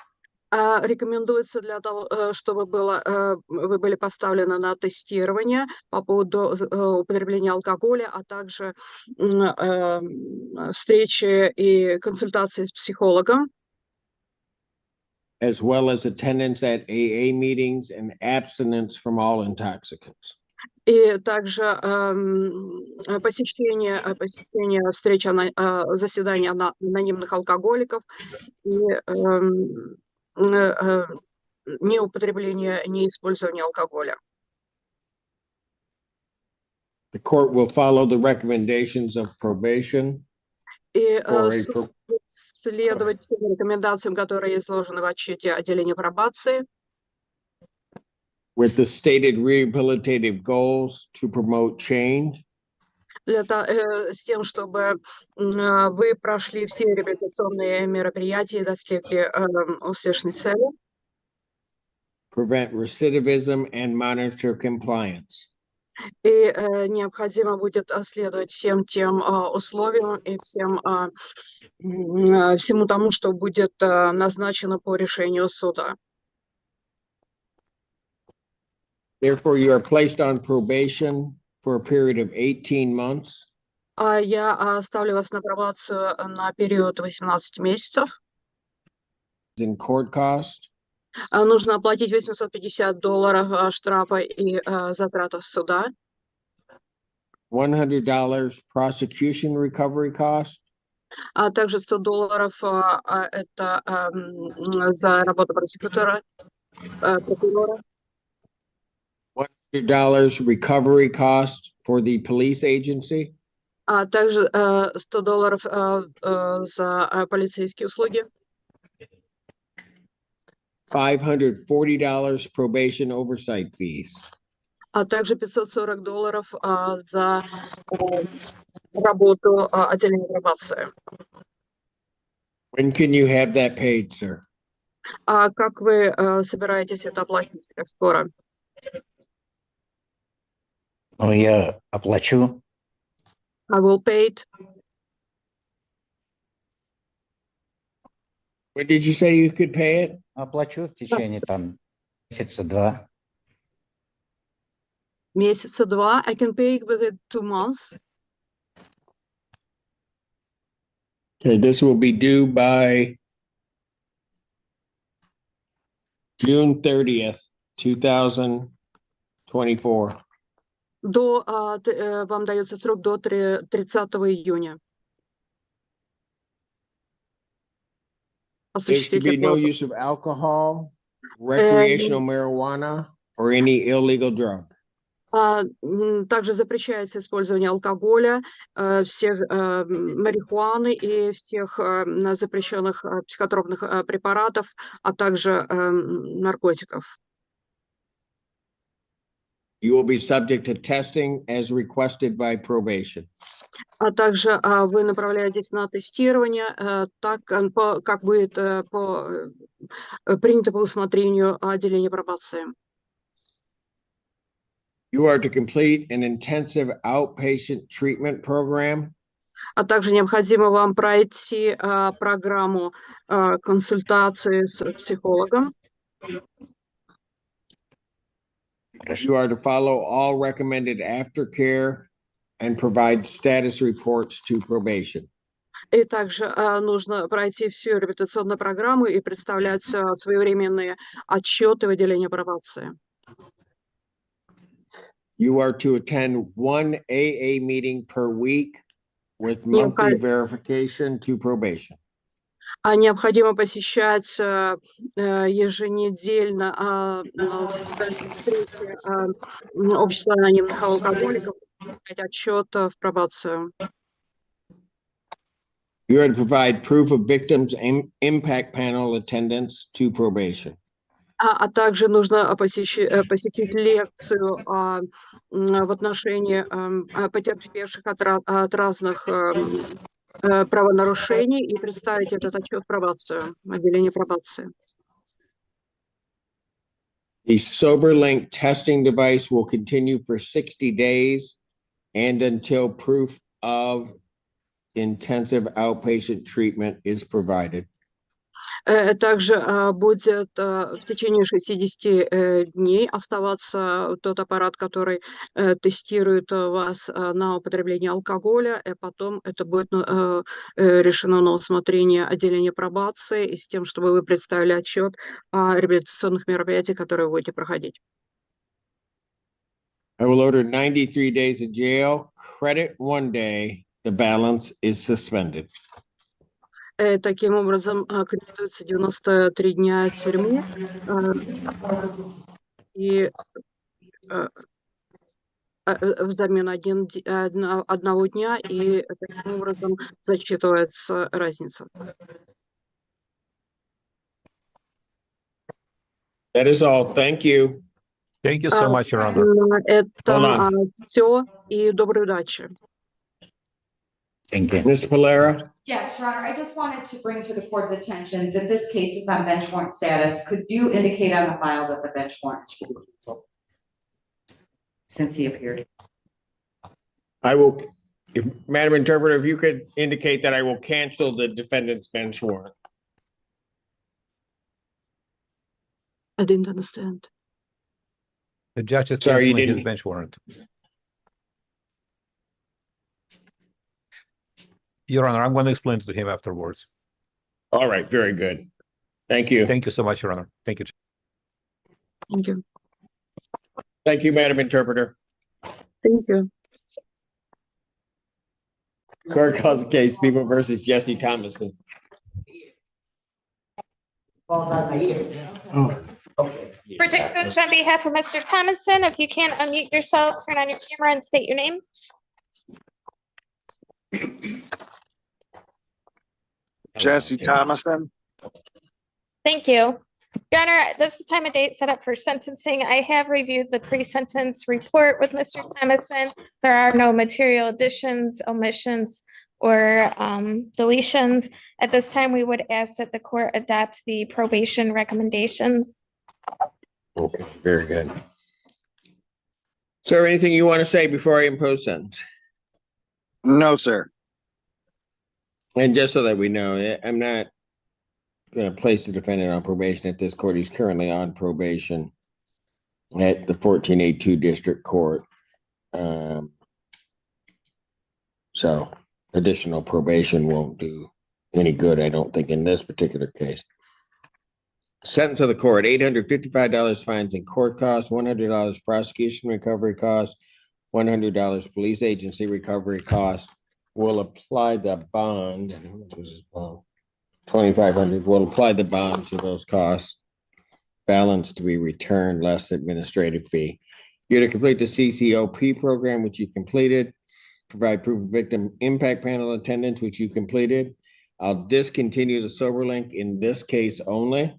Рекомендуется для того, чтобы вы были поставлены на тестирование по поводу употребления алкоголя, а также встречи и консультации с психологом. As well as attendance at AA meetings and abstinence from all intoxicants. И также посещение встреч, заседаний анонимных алкоголиков и неупотребление, неиспользование алкоголя. The court will follow the recommendations of probation. И следовать тем рекомендациям, которые изложены в отчете отделения пробации. With the stated rehabilitative goals to promote change. С тем, чтобы вы прошли все реабилитационные мероприятия и достигли успешной цели. Prevent recidivism and monitor compliance. И необходимо будет следовать всем тем условиям и всему тому, что будет назначено по решению суда. Therefore, you are placed on probation for a period of 18 months. Я ставлю вас на пробацию на период 18 месяцев. In court cost. Нужно оплатить $850 штрафа и затратов суда. $100 prosecution recovery cost. А также $100 это за работу прокурора. $100 recovery cost for the police agency. А также $100 за полицейские услуги. $540 probation oversight fees. А также $540 за работу отделения пробации. When can you have that paid, sir? А как вы собираетесь это оплатить? Как скоро? Ну, я оплачу. I will pay it. When did you say you could pay it? Оплачу в течение там месяца-два. Месяца два. I can pay it within 2 months. Okay, this will be due by June 30th, 2024. Вам дается срок до 30 июня. There's to be no use of alcohol, recreational marijuana, or any illegal drug. Также запрещается использование алкоголя, всех марихуаны и всех запрещенных психотропных препаратов, а также наркотиков. You will be subject to testing as requested by probation. А также вы направляетесь на тестирование, так как будет принято по усмотрению отделения пробации. You are to complete an intensive outpatient treatment program. А также необходимо вам пройти программу консультации с психологом. You are to follow all recommended aftercare and provide status reports to probation. И также нужно пройти всю реабилитационную программу и представлять своевременные отчеты в отделении пробации. You are to attend one AA meeting per week with monthly verification to probation. Необходимо посещать еженедельно встречи общества анонимных алкоголиков, отчет в пробацию. You are to provide proof of victims' impact panel attendance to probation. А также нужно посетить лекцию в отношении потерпевших от разных правонарушений и представить этот отчет в пробацию, отделение пробации. The SoberLink testing device will continue for 60 days and until proof of intensive outpatient treatment is provided. Также будет в течение 60 дней оставаться тот аппарат, который тестирует вас на употребление алкоголя, и потом это будет решено на усмотрение отделения пробации и с тем, чтобы вы представили отчет о реабилитационных мероприятиях, которые вы будете проходить. I will order 93 days of jail, credit 1 day, the balance is suspended. Таким образом, кредитуется 93 дня тюрьмы и взамен одного дня, и таким образом зачитывается разница. That is all. Thank you. Thank you so much, Your Honor. Это все, и доброй удачи. Ms. Polera? Yes, Your Honor, I just wanted to bring to the court's attention that this case is on bench warrant status. Could you indicate on the file that the bench warrant is to be canceled? since he appeared. I will, if, Madam Interpreter, if you could indicate that I will cancel the defendant's bench warrant. I didn't understand. The judge is Sorry, you canceling his didn't. bench warrant. Your Honor, I'm going to explain to him afterwards. All right, very good. Thank you. Thank you so much, Your Honor. Thank you. Thank you. Thank you, Madam Interpreter. Thank you. Court calls the case, People versus Jesse Thomason. Project Coach on behalf of Mr. Thomason, if you can't unmute yourself, turn on your camera and state your name. Jesse Thomason. Thank you. Your Honor, this is time and date set up for sentencing. I have reviewed the pre-sentence report with Mr. Thomason. There are no material additions, omissions, or deletions. At this time, we would ask that the court adopt the probation recommendations. Okay, very good. Sir, anything you want to say before I impose sentence? No, sir. And just so that we know, I'm not going to place the defendant on probation at this court. He's currently on probation at the 1482 District Court. So additional probation won't do any good, I don't think, in this particular case. Sentence of the court, $855 fines and court costs, $100 prosecution recovery costs, $100 police agency recovery costs. Will apply the bond, and how much was his bond? $2,500. Will apply the bond to those costs. Balance to be returned less administrative fee. You're to complete the CCOP program, which you completed. Provide proof of victim impact panel attendance, which you completed. I'll discontinue the sober link in this case only.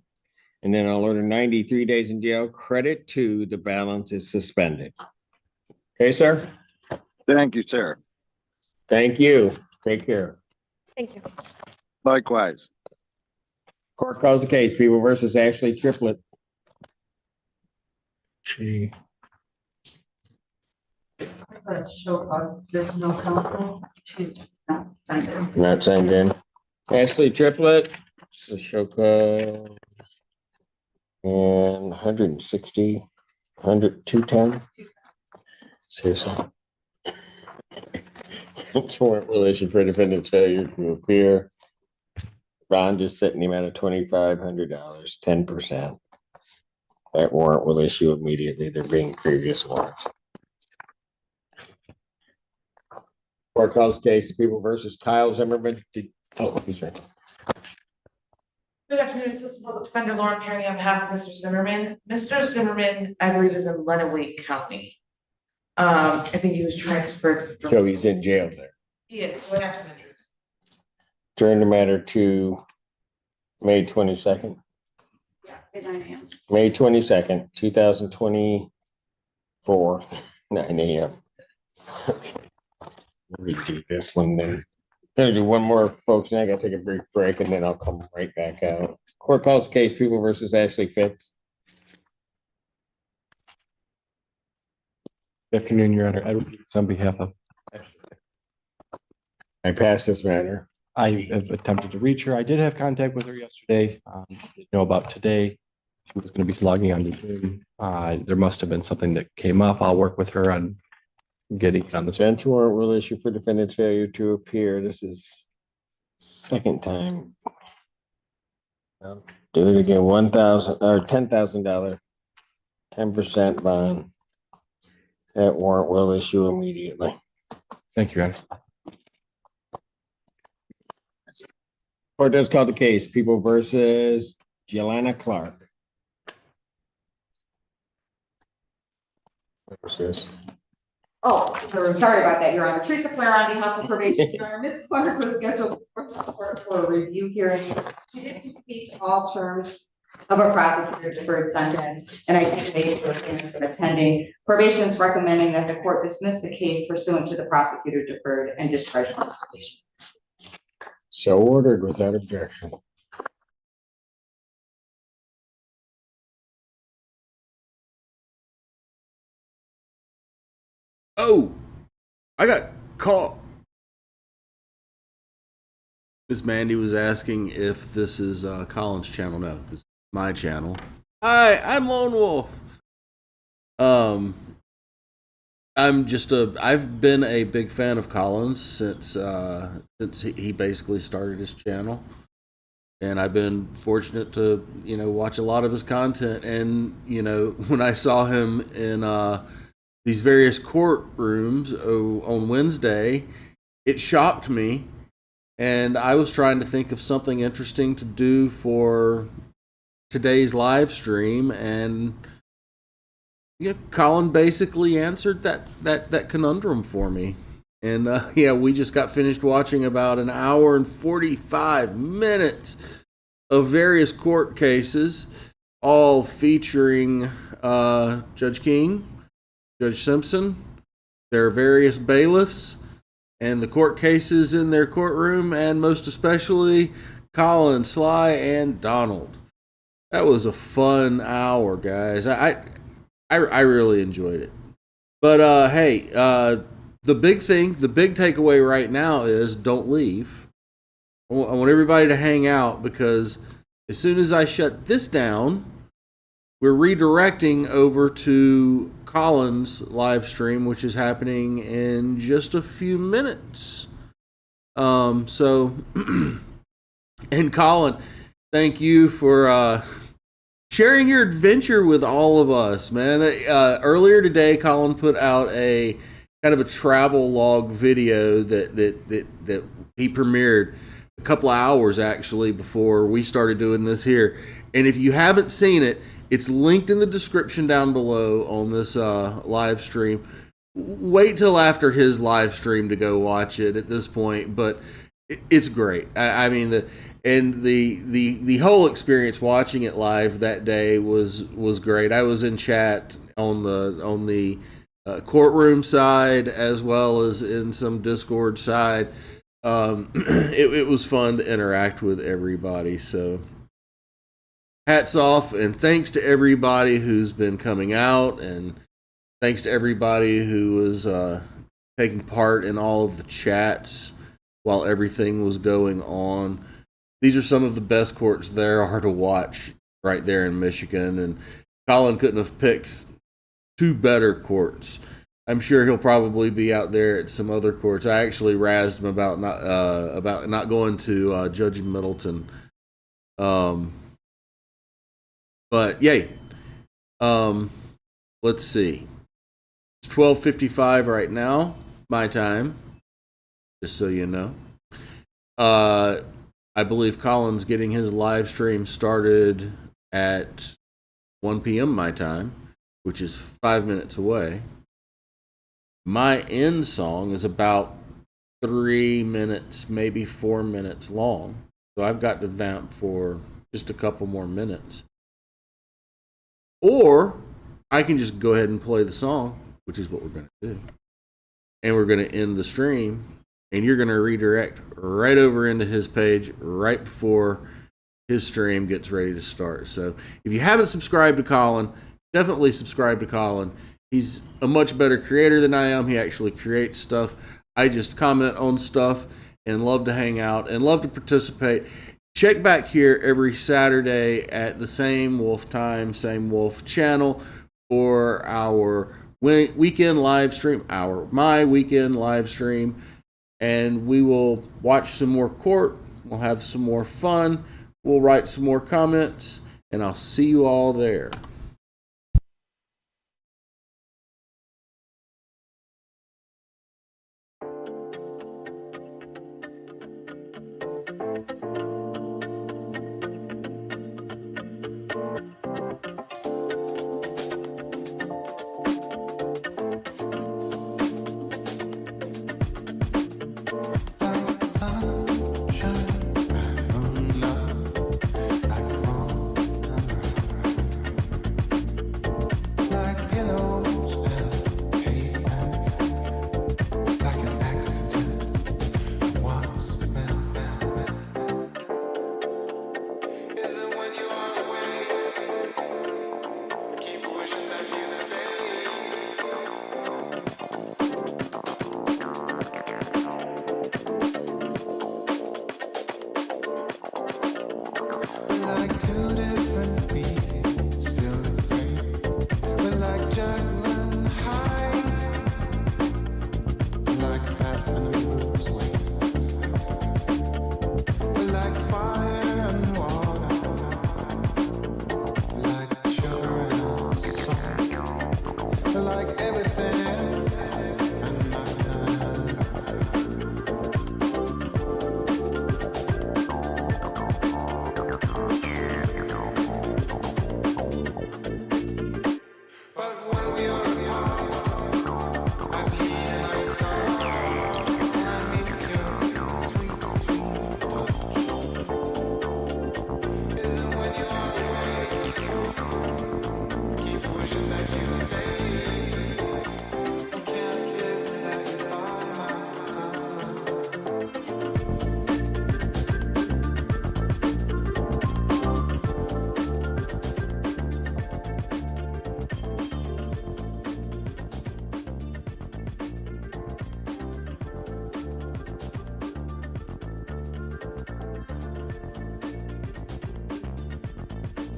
And then I'll order 93 days in jail. Credit to the balance is suspended. Okay, sir? Thank you, sir. Thank you. Take care. Thank you. Likewise. Court calls the case, People versus Ashley Triplett. Gee. There's no counsel. Not signed in. Ashley Triplett, Ashoka, and 160, 210. Seriously. Warrant will issue for defendant's failure to appear. Bond is setting him at a $2,500, 10%. That warrant will issue immediately. There being previous warrants. Court calls case, People versus Kyle Zimmerman. Oh, he's right. Good afternoon, Assistant Public Defender Lauren Perry on behalf of Mr. Zimmerman. Mr. Zimmerman, I believe, is in Lenawee County. I think he was transferred. So he's in jail there. He is. So that's what it is. Turn the matter to May 22nd. Yeah, at 9 a.m. May 22nd, 2024, 9 a.m. Redo this one then. Gonna do one more, folks, and I gotta take a brief break and then I'll come right back out. Court calls case, People versus Ashley Fitz. Good afternoon, Your Honor. Edward Peters on behalf of. I passed this matter. I have attempted to reach her. I did have contact with her yesterday. Didn't know about today. She was going to be logging on to Zoom. There must have been something that came up. I'll work with her on getting on this. Bench warrant will issue for defendant's failure to appear. This is second time. I'll do it again. $1,000 or $10,000, 10% bond. That warrant will issue immediately. Thank you, Your Honor. Court does call the case, People versus Jelana Clark. What was this? Oh, sorry about that, Your Honor. Teresa Claire on behalf of probation. Your Honor, Ms. Clark was scheduled for a review hearing. She did speak to all terms of a prosecutor deferred sentence, and I think they were attending. Probation is recommending that the court dismiss the case pursuant to the prosecutor deferred and discharge probation. So ordered without objection. Oh, I got caught. Miss Mandy was asking if this is Colin's channel. No, this is my channel. Hi, I'm Lone Wolf. I've been a big fan of Colin's since he basically started his channel. And I've been fortunate to, watch a lot of his content. And, when I saw him in these various courtrooms on Wednesday, it shocked me. And I was trying to think of something interesting to do for today's live stream. And Colin basically answered that conundrum for me. And we just got finished watching about an hour and 45 minutes of various court cases, all featuring Judge King, Judge Simpson, their various bailiffs, and the court cases in their courtroom, and most especially Colin, Sly, and Donald. That was a fun hour, guys. I really enjoyed it. But hey, the big takeaway right now is don't leave. I want everybody to hang out, because as soon as I shut this down, we're redirecting over to Colin's live stream, which is happening in just a few minutes. And Colin, thank you for sharing your adventure with all of us, man. Earlier today, Colin put out a kind of a travel log video that he premiered a couple of hours actually before we started doing this here. And if you haven't seen it, it's linked in the description down below on this live stream. Wait till after his live stream to go watch it at this point, but it's great. I mean, the whole experience watching it live that day was great. I was in chat on the courtroom side as well as in some Discord side. It was fun to interact with everybody. So hats off, and thanks to everybody who's been coming out, and thanks to everybody who was taking part in all of the chats while everything was going on. These are some of the best courts there are to watch right there in Michigan, and Colin couldn't have picked two better courts. I'm sure he'll probably be out there at some other courts. I actually razzed him about not going to Judge Middleton. But yay. Let's see. It's 12:55 right now, my time. Just so you know. I believe Colin's getting his live stream started at 1 p.m. my time, which is 5 minutes away. My end song is about 3 minutes, maybe 4 minutes long. So I've got to vamp for just a couple more minutes. Or I can just go ahead and play the song, which is what we're going to do. And we're going to end the stream. And you're going to redirect right over into his page right before his stream gets ready to start. So if you haven't subscribed to Colin, definitely subscribe to Colin. He's a much better creator than I am. He actually creates stuff. I just comment on stuff and love to hang out and love to participate. Check back here every Saturday at the same Wolf time, same Wolf channel for our weekend live stream, my weekend live stream. And we will watch some more court. We'll have some more fun. We'll write some more comments. And I'll see you all there. two different species.